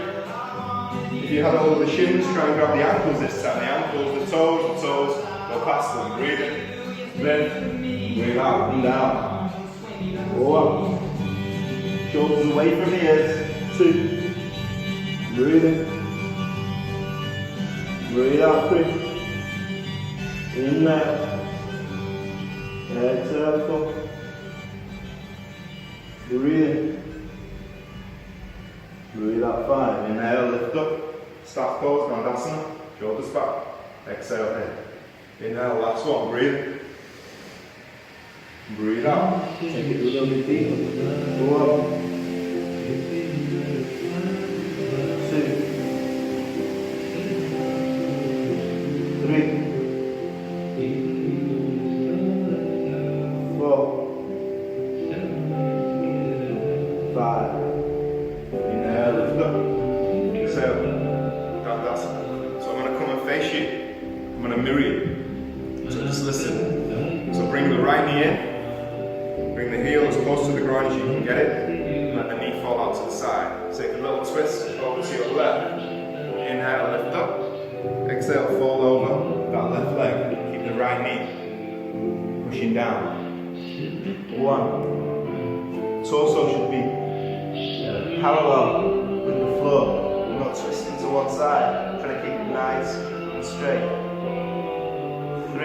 If you have all the shins, try and grab the ankles this time. The ankles, the toes, go past them, breathe in. Then, breathe out and down. 1. Shoulders away from the ears. 2. Breathe in. Breathe out, 3. Inhale. Exhale, 4. Breathe in. Breathe out. 5. Inhale, lift up. Staff pose, Dandasana. Shoulders back. Exhale in. Inhale, last one. Breathe. Breathe out. Take it a little bit deeper. Go up. 2, 3, 4, 5. Inhale, lift up. Exhale. Dandasana. So I'm going to come and face you. I'm going to mirror you. So just listen. So bring the right knee in. Bring the heel as close to the ground as you can get it. Let the knee fall out to the side. Take a little twist over to your left. Inhale, lift up. Exhale, fall over that left leg. Keep the right knee pushing down. 1. Torso should be parallel with the floor. We're not twisting to one side. Trying to keep it nice and straight. 3.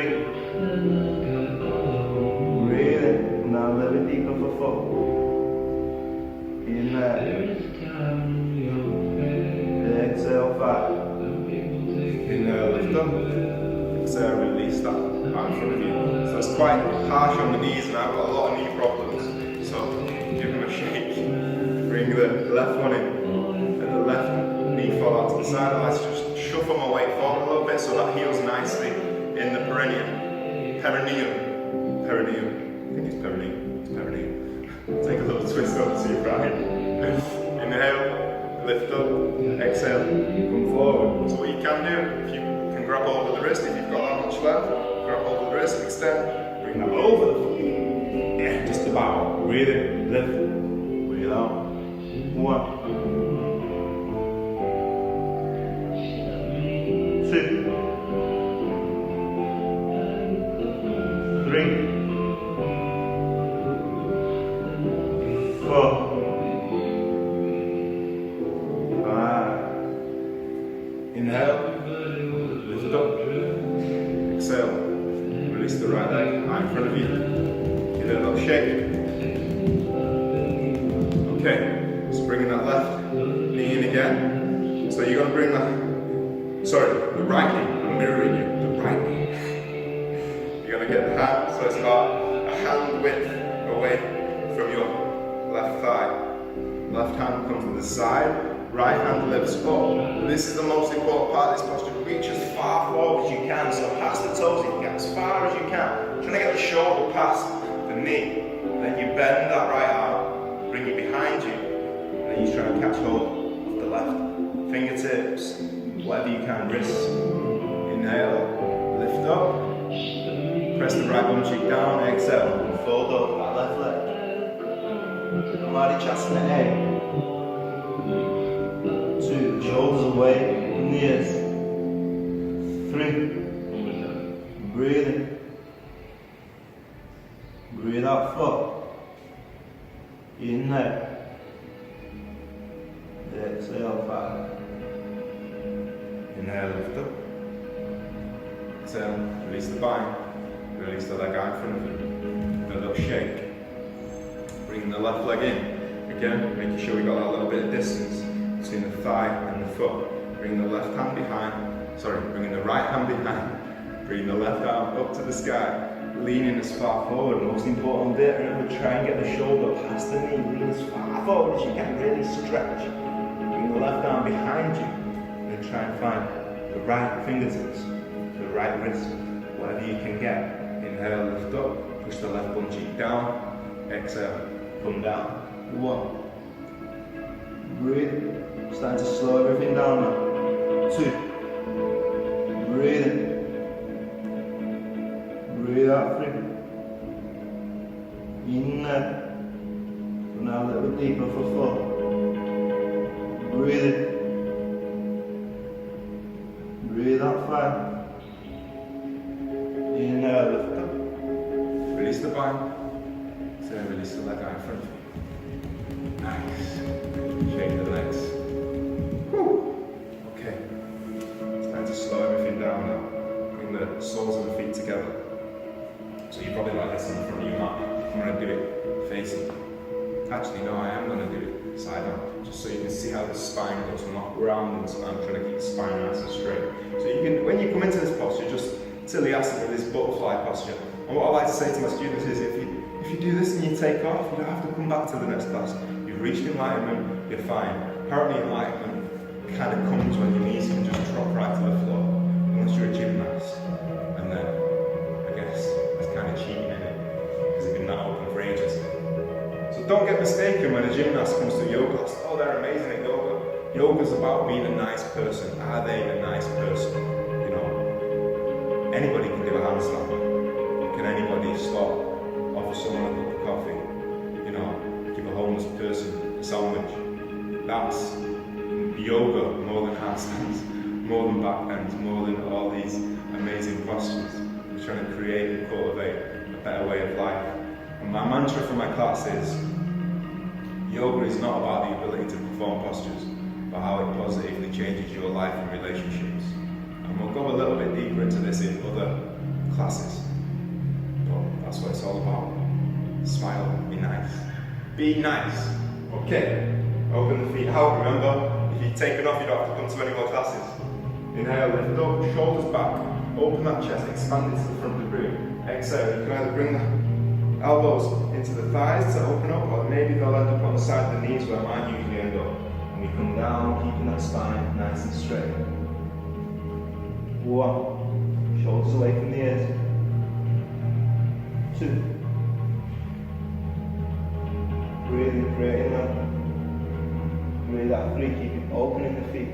Breathe in. Now a little bit deeper for 4. Inhale. Exhale, 5. Inhale, lift up. Exhale, release that out in front of you. So it's quite harsh on the knees, and I've got a lot of knee problems. So give them a shake. Bring the left one in, and the left knee fall out to the side. I like to just shuffle my weight forward a little bit so that heel's nicely in the perineum. I think it's perineum. It's perineum. Take a little twist over to your right. Inhale, lift up, exhale, come forward. So what you can do, if you can grab hold of the wrist, if you've got that much left, grab hold of the wrist, extend, bring that over the foot. Yeah, just about. Breathe in, lift, breathe out. 1, 2, 3, 4, 5. Inhale, lift up, exhale, release the right leg right in front of you, give it a little shake. Okay, just bringing that left knee in again. So you're going to bring the right knee, I'm mirroring you, the right knee. You're going to get the hand, so it's about a hand width away from your left thigh. Left hand comes to the side, right hand lifts up. This is the most important part of this posture. Reach as far forward as you can, so past the toes if you can, as far as you can. Trying to get the shoulder past the knee. Then you bend that right arm, bring it behind you, and then you try and catch hold of the left. Fingertips, whatever you can, wrists. Inhale, lift up. Press the right bum cheek down, exhale, and fold up that left leg. Madhyasana A. 2, shoulders away from the ears. 3, breathe in. Breathe out 4. Inhale. Exhale 5. Inhale, lift up. Exhale, release the spine. Release the leg out in front of you. A little shake. Bringing the left leg in. Again, making sure we got that little bit of distance between the thigh and the foot. Bring the left hand behind. Bringing the right hand behind. Bring the left arm up to the sky. Leaning as far forward. Most important bit, remember, try and get the shoulder past the knee. Lean as far forward as you can. Really stretch. Bring the left arm behind you. And try and find the right fingertips, the right wrist, whatever you can get. Inhale, lift up, push the left bum cheek down, exhale, come down. 1. Breathe, starting to slow everything down now. 2. Breathe in. Breathe out 3. Inhale. Now a little bit deeper for 4. Breathe in. Breathe out 5. Inhale, lift up. Release the spine. So release the leg out in front of you. Nice. Shake the legs. Whew. Okay. It's time to slow everything down now. Bring the soles of the feet together. So you probably like this in front of your mat. I'm going to do it facing. Actually, no, I am going to do it side down. Just so you can see how the spine goes. I'm not round, and I'm trying to keep the spine nice and straight. So you can, when you come into this posture, just silly asking with this butterfly posture. And what I like to say to my students is, if you do this and you take off, you don't have to come back to the next class. You've reached enlightenment, you're fine. Apparently enlightenment kind of comes when your knees can just drop right to the floor, unless you're a gymnast. And then, I guess, that's kind of cheating, isn't it? Because they've been that open for ages. So don't get mistaken when a gymnast comes to yoga class. Oh, they're amazing at yoga. Yoga's about being a nice person. Are they a nice person? You know, anybody can do a handstand. Can anybody stop, offer someone a cup of coffee? You know, give a homeless person a sandwich. That's yoga more than handstands, more than backbends, more than all these amazing postures. We're trying to create and cultivate a better way of life. And my mantra for my class is, yoga is not about the ability to perform postures, but how it positively changes your life and relationships. And we'll go a little bit deeper into this in other classes. But that's what it's all about. Smile, be nice. Be nice. Okay, open the feet out. Remember, if you've taken off, you don't have to come to any more classes. Inhale, lift up, shoulders back. Open that chest, expand it to the front of the room. Exhale, you can either bring the elbows into the thighs to open up, or maybe they'll end up on the side of the knees where mine usually end up. And we come down, keeping that spine nice and straight. 1. Shoulders away from the ears. 2. Breathing, creating that. Breathe out. 3. Keep opening the feet.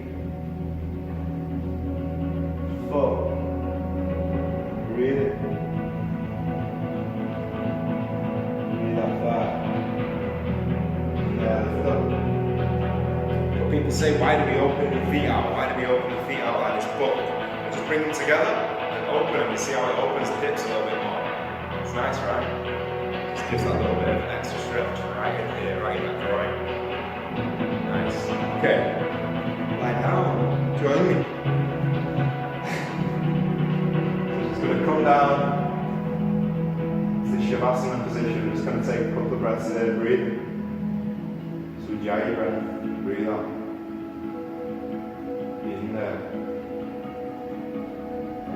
4. Breathe it. Breathe out. 5. Lift up. But people say, why do we open the feet out? Why do we open the feet out like this? But just bring them together and open them. You see how it opens the hips a little bit more. It's nice, right? Just gives that little bit of extra stretch right in here, right in that groin. Nice. Okay. Lie down. Join me. Just going to come down to the Shavasana position. Just going to take a couple of breaths there. Breathe. Ujjayi breath. Breathe out. In there.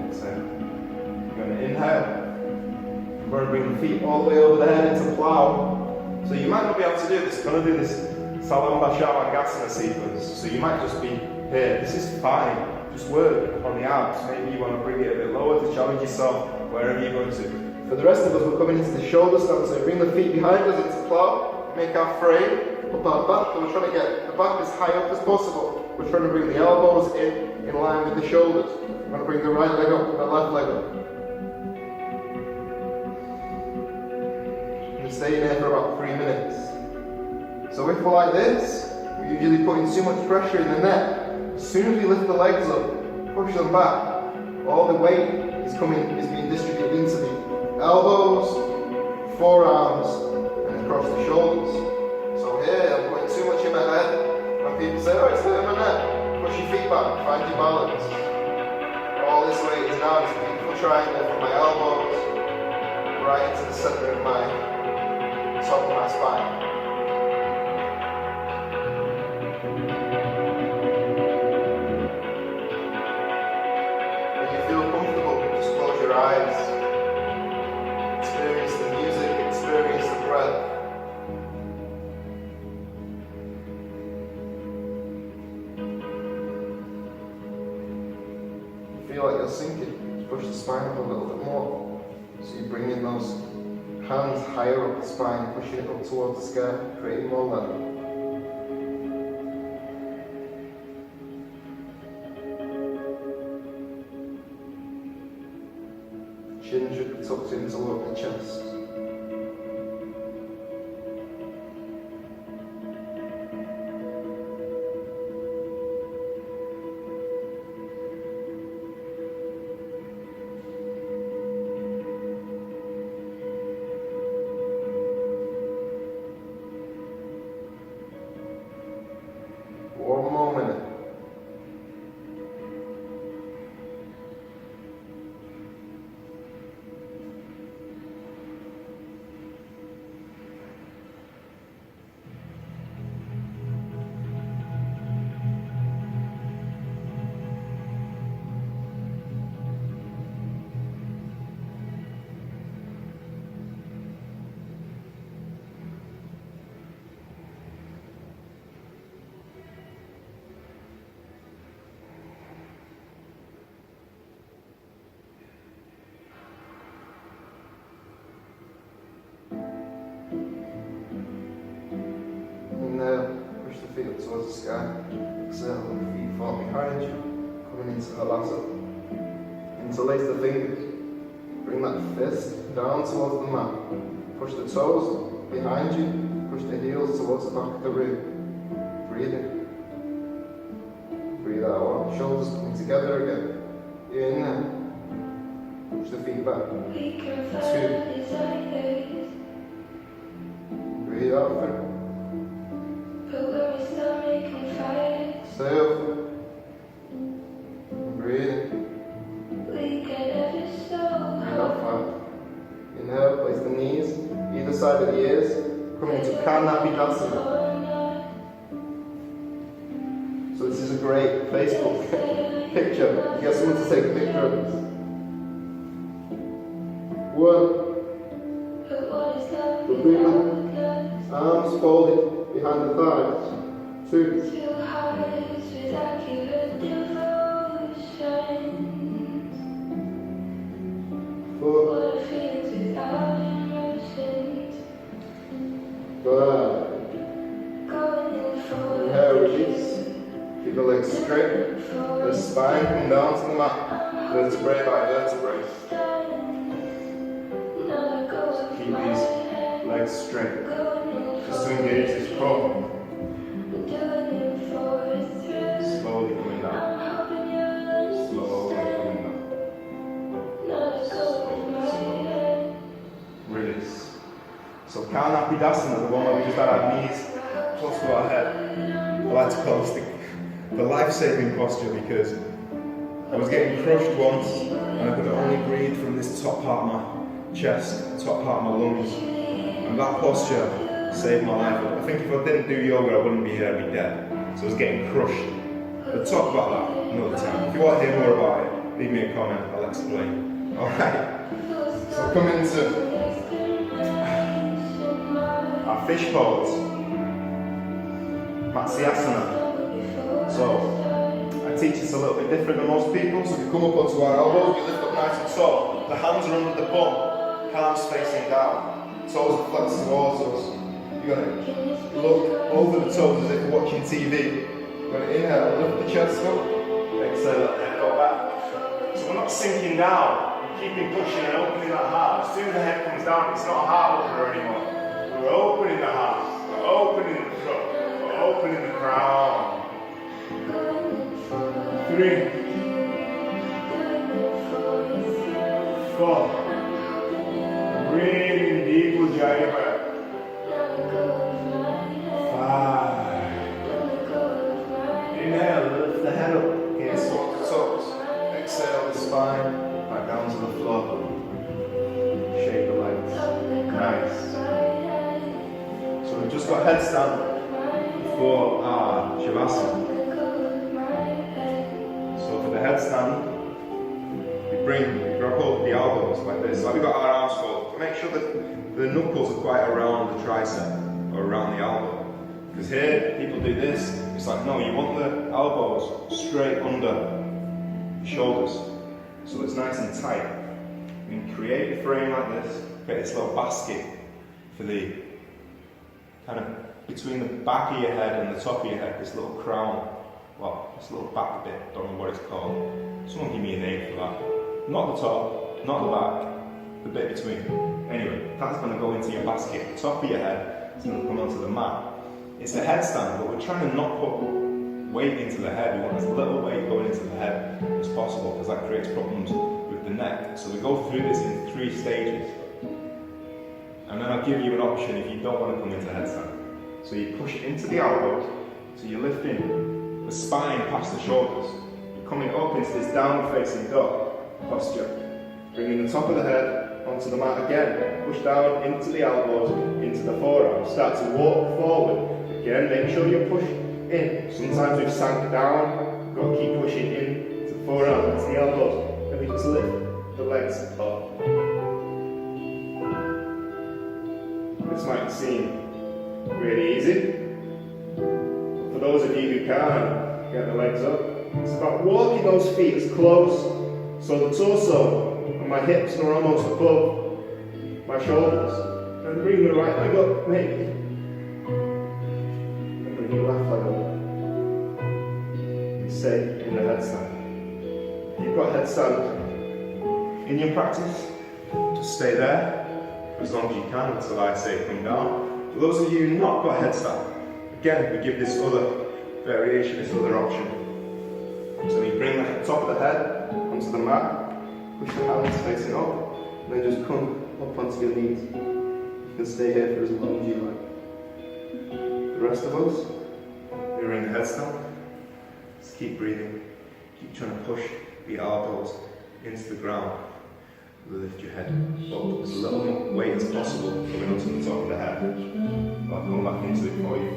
Exhale. You're going to inhale. You're going to bring the feet all the way over the head into plow. So you might not be able to do this. You're going to do this Salambashavangasana sequence. So you might just be here. This is fine. Just work on the abs. Maybe you want to bring it a bit lower to challenge yourself wherever you're going to. For the rest of us, we're coming into the shoulder stand. So bring the feet behind us into plow. Make our frame up our back. And we're trying to get the back as high up as possible. We're trying to bring the elbows in line with the shoulders. We're going to bring the right leg up and the left leg up. We're staying there for about 3 minutes. So if we're like this, we're usually putting too much pressure in the neck. As soon as we lift the legs up, push them back, all the weight is being distributed into the elbows, forearms, and across the shoulders. So here, I'm putting too much in my head. When people say, oh, it's hurting my neck, push your feet back, find your balance. All this weight is now this beautiful triangle from my elbows right into the center of my top of my spine. When you feel comfortable, just close your eyes. Experience the music, experience the breath. Feel like you're sinking, just push the spine up a little bit more. So you bring in those hands higher up the spine, pushing it up towards the sky, creating more leather. Chin should be tucked in to lower the chest. One more minute. Inhale, push the feet up towards the sky. Exhale, let the feet fall behind you. Coming into Vinyasa. Interlace the fingers. Bring that fist down towards the mat. Push the toes behind you. Push the heels towards the back of the rib. Breathe in. Breathe out. Shoulders coming together again. Inhale. Push the feet back. 2. Breathe out. 3. Exhale. Breathe in. Breathe out. 5. Inhale, place the knees either side of the ears. Come into Karnapidasana. So this is a great Facebook picture. You get someone to take a picture of this. 1. Bring the arms folded behind the thighs. 2. straight. The spine come down to the mat, vertebrae by vertebrae. Keep these legs straight, just to engage this core. Slowly coming down. Slowly coming down. Slowly. Release. So Karnapidasana, the one where we just had our knees close to our head. I like to call this the life-saving posture because I was getting crushed once and I could only breathe from this top part of my chest, the top part of my lungs. And that posture saved my life. I think if I didn't do yoga, I wouldn't be here, I'd be dead. So I was getting crushed. We'll talk about that another time. If you want to hear more about it, leave me a comment, I'll explain. Alright, so come into our fish pose, Matsyasana. So, I teach this a little bit different than most people. So we come up onto our elbows, we lift up nice and tall. The hands are under the bum, palms facing down. Toes are flexed towards us. You're going to look over the toes as if you're watching TV. You're going to inhale, lift the chest up. Exhale, and go back. So we're not sinking down. We're keeping pushing and opening that heart. As soon as the head comes down, it's not a heart opener anymore. We're opening the heart. We're opening the throat. We're opening the crown. 3, 4. Breathing deep Ujjayi breath. 5. Inhale, lift the head up, against the toes. Exhale, the spine back down to the floor. Shake the legs. Nice. So we've just got headstand for our Shavasana. So for the headstand, we grab hold of the elbows like this. Like we've got our arms folded. Make sure that the knuckles are quite around the tricep or around the elbow. Because here, people do this. It's like, no, you want the elbows straight under the shoulders. So it's nice and tight. You can create a frame like this, create this little basket for the kind of between the back of your head and the top of your head, this little crown. Well, this little back bit, don't know what it's called. Someone give me a name for that. Not the top, not the back, the bit between. Anyway, that's going to go into your basket. The top of your head is going to come onto the mat. It's a headstand, but we're trying to not put weight into the head. We want as little weight going into the head as possible because that creates problems with the neck. So we go through this in 3 stages. And then I'll give you an option if you don't want to come into headstand. So you push into the elbows, so you're lifting the spine past the shoulders. You're coming up into this downward facing dog posture. Bringing the top of the head onto the mat again. Push down into the elbows, into the forearms. Start to walk forward. Again, make sure you push in. Sometimes we've sank down. We've got to keep pushing in to the forearms, into the elbows. Then we just lift the legs up. This might seem really easy. For those of you who can get the legs up, it's about walking those feet as close so the torso and my hips are almost above my shoulders. And bring the right leg up, maybe. And bring your left leg up. And stay in the headstand. If you've got headstand in your practice, just stay there for as long as you can until I say come down. For those of you who've not got headstand, again, we give this other variation, this other option. So you bring the top of the head onto the mat, push the hands facing up, and then just come up onto your knees. You can stay here for as long as you like. The rest of us, who are in the headstand, just keep breathing. Keep trying to push the elbows into the ground. Lift your head up as little weight as possible coming onto the top of the head. I'll come back into it for you.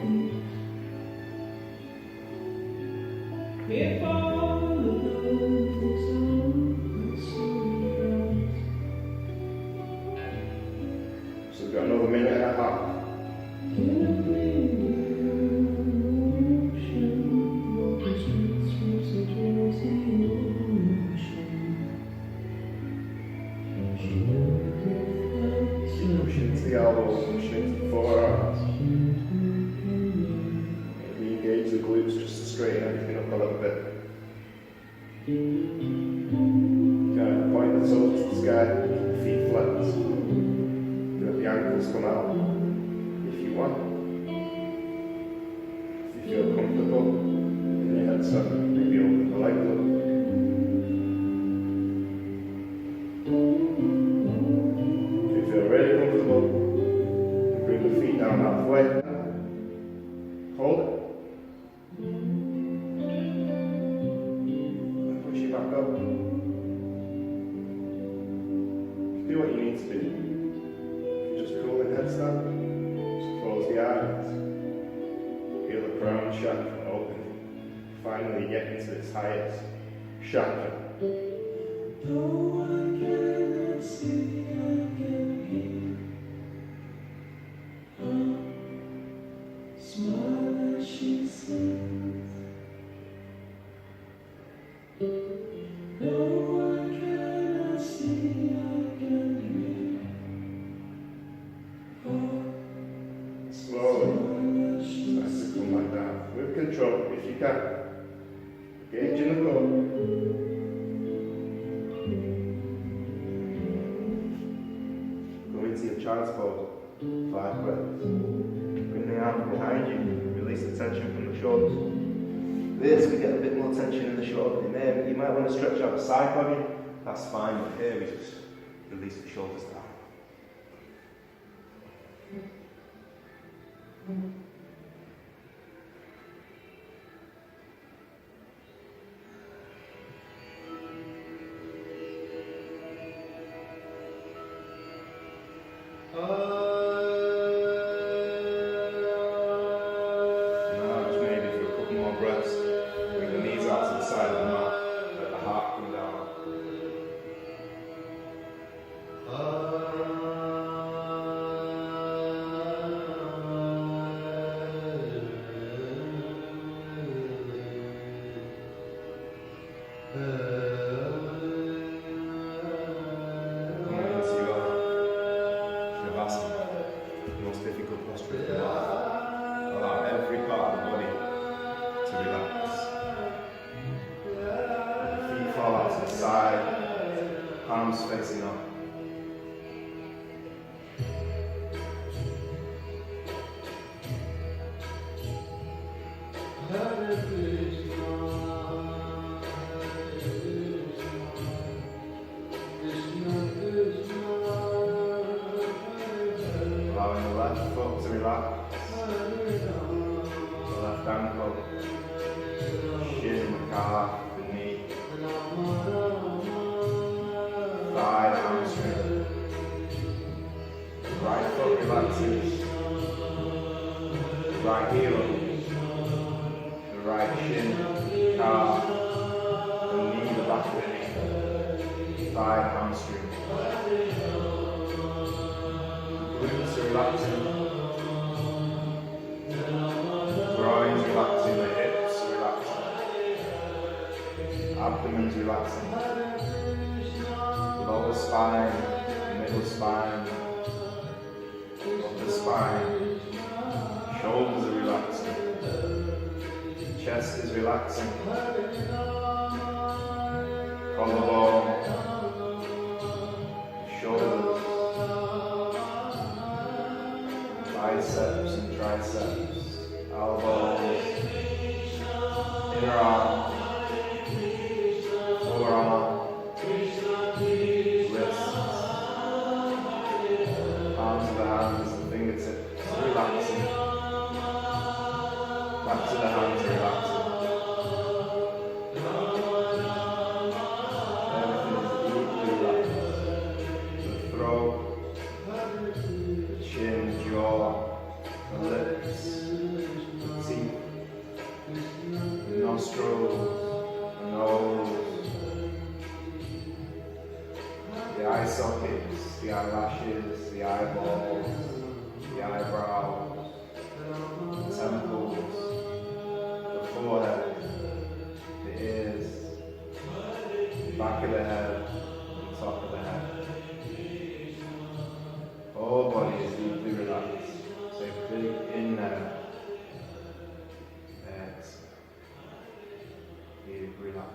So we've got another minute and a half. Push into the elbows, push into the forearms. Maybe engage the glutes just to straighten everything up a little bit. the toes to the sky, feet flex. Let the ankles come out if you want. If you feel comfortable in your headstand, maybe open the legs up. If you feel really comfortable, bring the feet down halfway. Hold it. And push it back up. Do what you need to do. Just cool in headstand. Just close the eyes. Feel the crown chakra open. Finally get into its highest chakra. No, I cannot see, I can hear. Smile as she sings. No, I cannot see, I can hear. Slowly, start to come back down. With control, if you can. Engage in the core. Go into your child's pose. 5 breaths. Bring the arms behind you. Release the tension from the shoulders. This, we get a bit more tension in the shoulder. You might want to stretch out the side body. That's fine, but here we just release the shoulders down. Now, just maybe for a couple more breaths, bring the knees out to the side of the mat, let the heart come down. Coming into your Jivamukti, the most difficult posture of the life. Allow every part of the body to relax. Feet fall out to the side, palms facing up. Allowing the left foot to relax. The left ankle, shin, the calf, the knee, thigh, hamstring. Right foot relaxes. Right heel, the right shin, calf, the knee, the back of the knee, thigh, hamstring. Glutes are relaxing. Groins relaxing, the hips are relaxing. Abdomen's relaxing. Lower spine, middle spine, upper spine. Shoulders are relaxing. Chest is relaxing. Collarbone. Shoulders. Biceps and triceps. Elbows. Inner arm. Forearm. Wrists. Palms of the hands and fingertips. Relaxing. Back to the hands, relaxing. Everything is deeply relaxed. The throat, the chin, the jaw, the lips, the teeth, the nostrils, the nose, the eye sockets, the eyelashes, the eyeballs, the eyebrows, the temples, the forehead, the ears, the back of the head, the top of the head. Whole body is deeply relaxed. Take a big inhale. Exhale. Deep relax.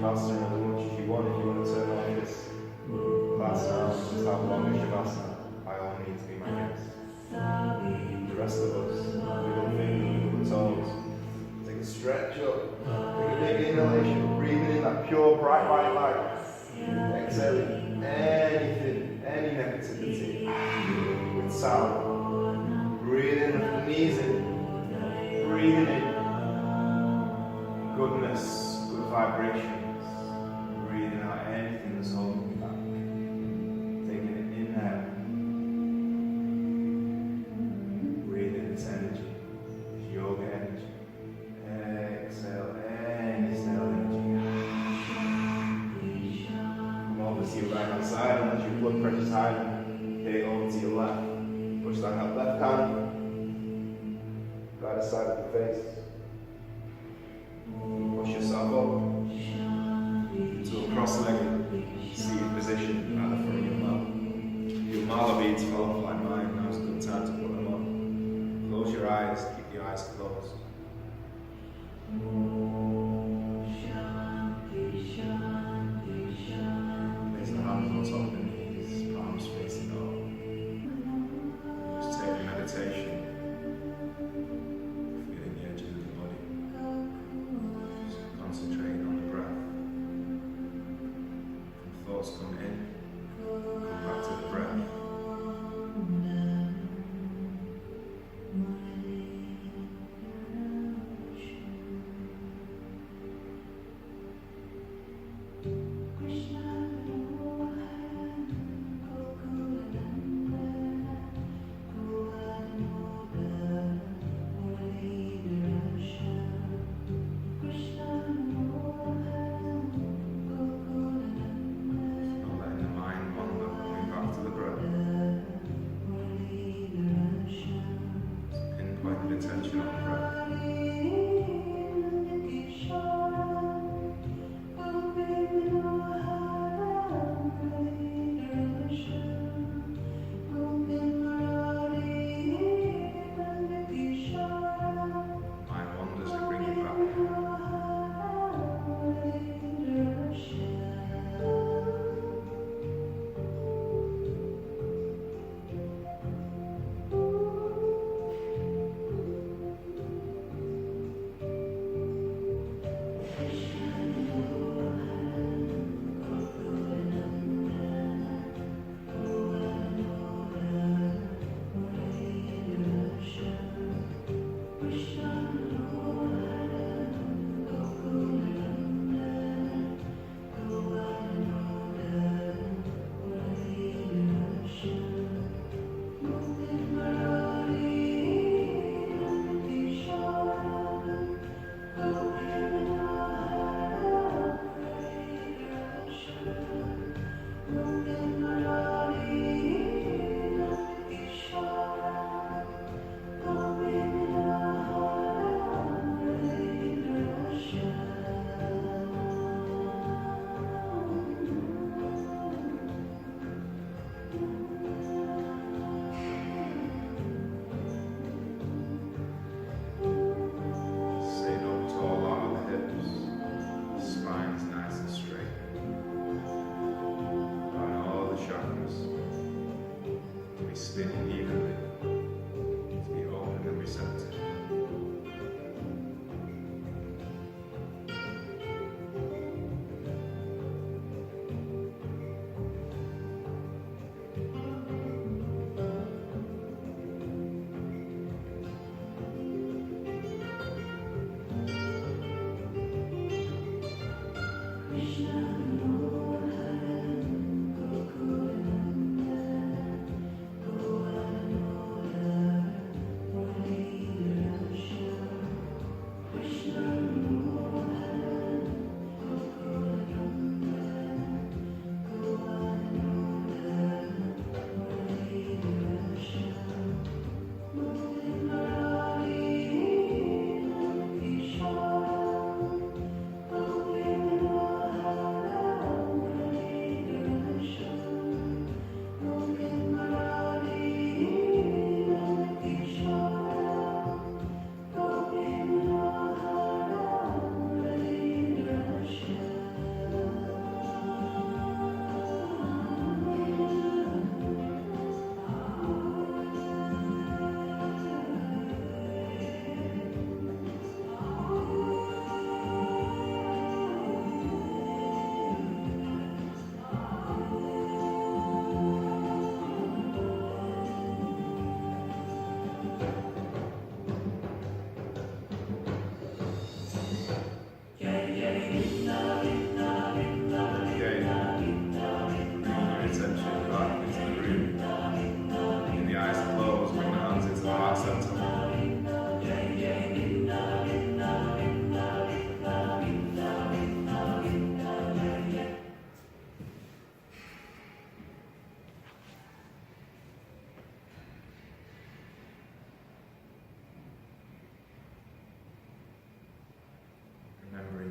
faster and as much as you want. If you want to turn off this class now, just have long Shavasana, by all means be my guest. The rest of us, wiggle the fingers, wiggle the toes. Take a stretch up, take a big inhalation, breathing in that pure bright white light. Exhaling anything, any negativity with sound. Breathing with the knees in, breathing in goodness, good vibrations. Breathing out anything that's holding you back. Taking an inhale. Breathing this energy, this yoga energy. Exhale any stale energy. Come over to your right hand side, and as your blood pressure's high, hit it over to your left. Push down that left hand, right side of the face. Push yourself up to a cross-legged seated position at the front of your mat. Your mala beads fall off like mine. Now's a good time to put them on. Close your eyes, keep your eyes closed. Place the hands on top of the knees, palms facing up. Just take your meditation. Feeling the edges of the body. Just concentrating on the breath.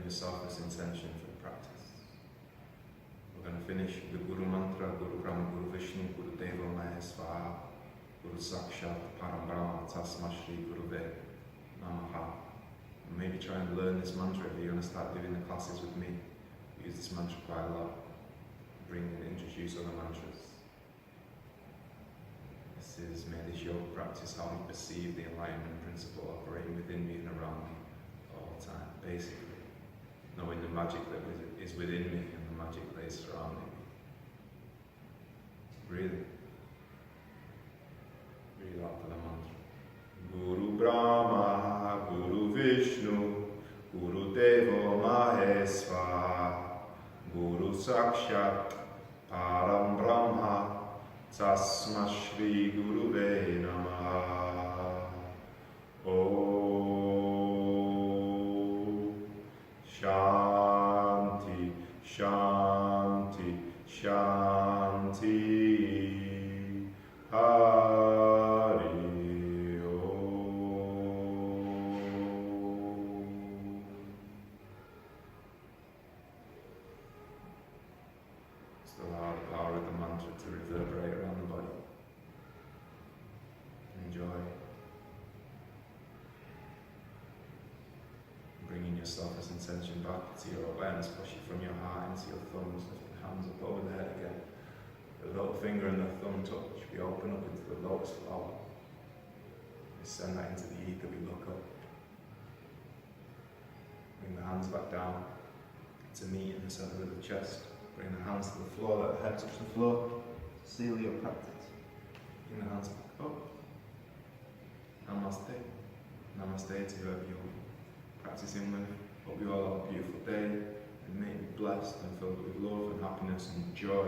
yourself as intention for the practice. We're going to finish with the Guru Mantra, Guru Brahma, Guru Vishnu, Guru Deva Maheswara, Guru Sakshat, Param Brahma, Tasma Shri Guruve Namaha. And maybe try and learn this mantra if you're going to start doing the classes with me. We use this mantra quite a lot. Bring and introduce other mantras. This is, may this yoga practice help me perceive the enlightenment principle operating within me and around me all the time. Basically, knowing the magic that is within me and the magic that is surrounding me. Breathing. Breathe out to the mantra. Guru Brahma, Guru Vishnu, Guru Deva Maheswara, Guru Sakshat, Param Brahma, Tasma Shri Guruve Namaha. Om Shanti, Shanti, Shanti. Hari allow the power of the mantra to reverberate around the body. Enjoy. Bringing yourself as intention back to your awareness, push it from your heart into your thumbs, lift the hands up over the head again. The little finger and the thumb touch, we open up into the lotus flower. We send that into the ether, we look up. Bring the hands back down to meet in the center of the chest. Bring the hands to the floor, let the head touch the floor. Seal your practice. Bring the hands back up. Namaste. Namaste to whoever you're practicing with. Hope you all have a beautiful day and may be blessed and filled with love and happiness and joy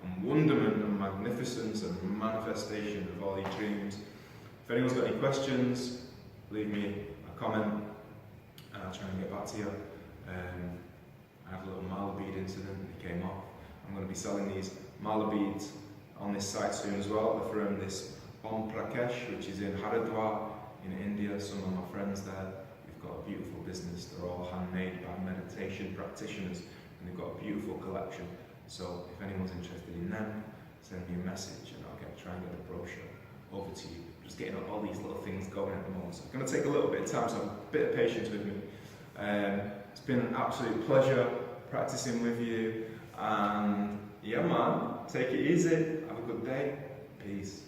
and wonderment and magnificence and manifestation of all your dreams. If anyone's got any questions, leave me a comment and I'll try and get back to you. I had a little mala bead incident and it came off. I'm going to be selling these mala beads on this site soon as well. They're from this Om Prakesh, which is in Haridwar in India. Some of my friends there. We've got a beautiful business. They're all handmade by meditation practitioners and they've got a beautiful collection. So if anyone's interested in them, send me a message and I'll try and get a brochure over to you. Just getting all these little things going at the moment. So it's going to take a little bit of time, so have a bit of patience with me. It's been an absolute pleasure practicing with you, and yeah man, take it easy, have a good day, peace.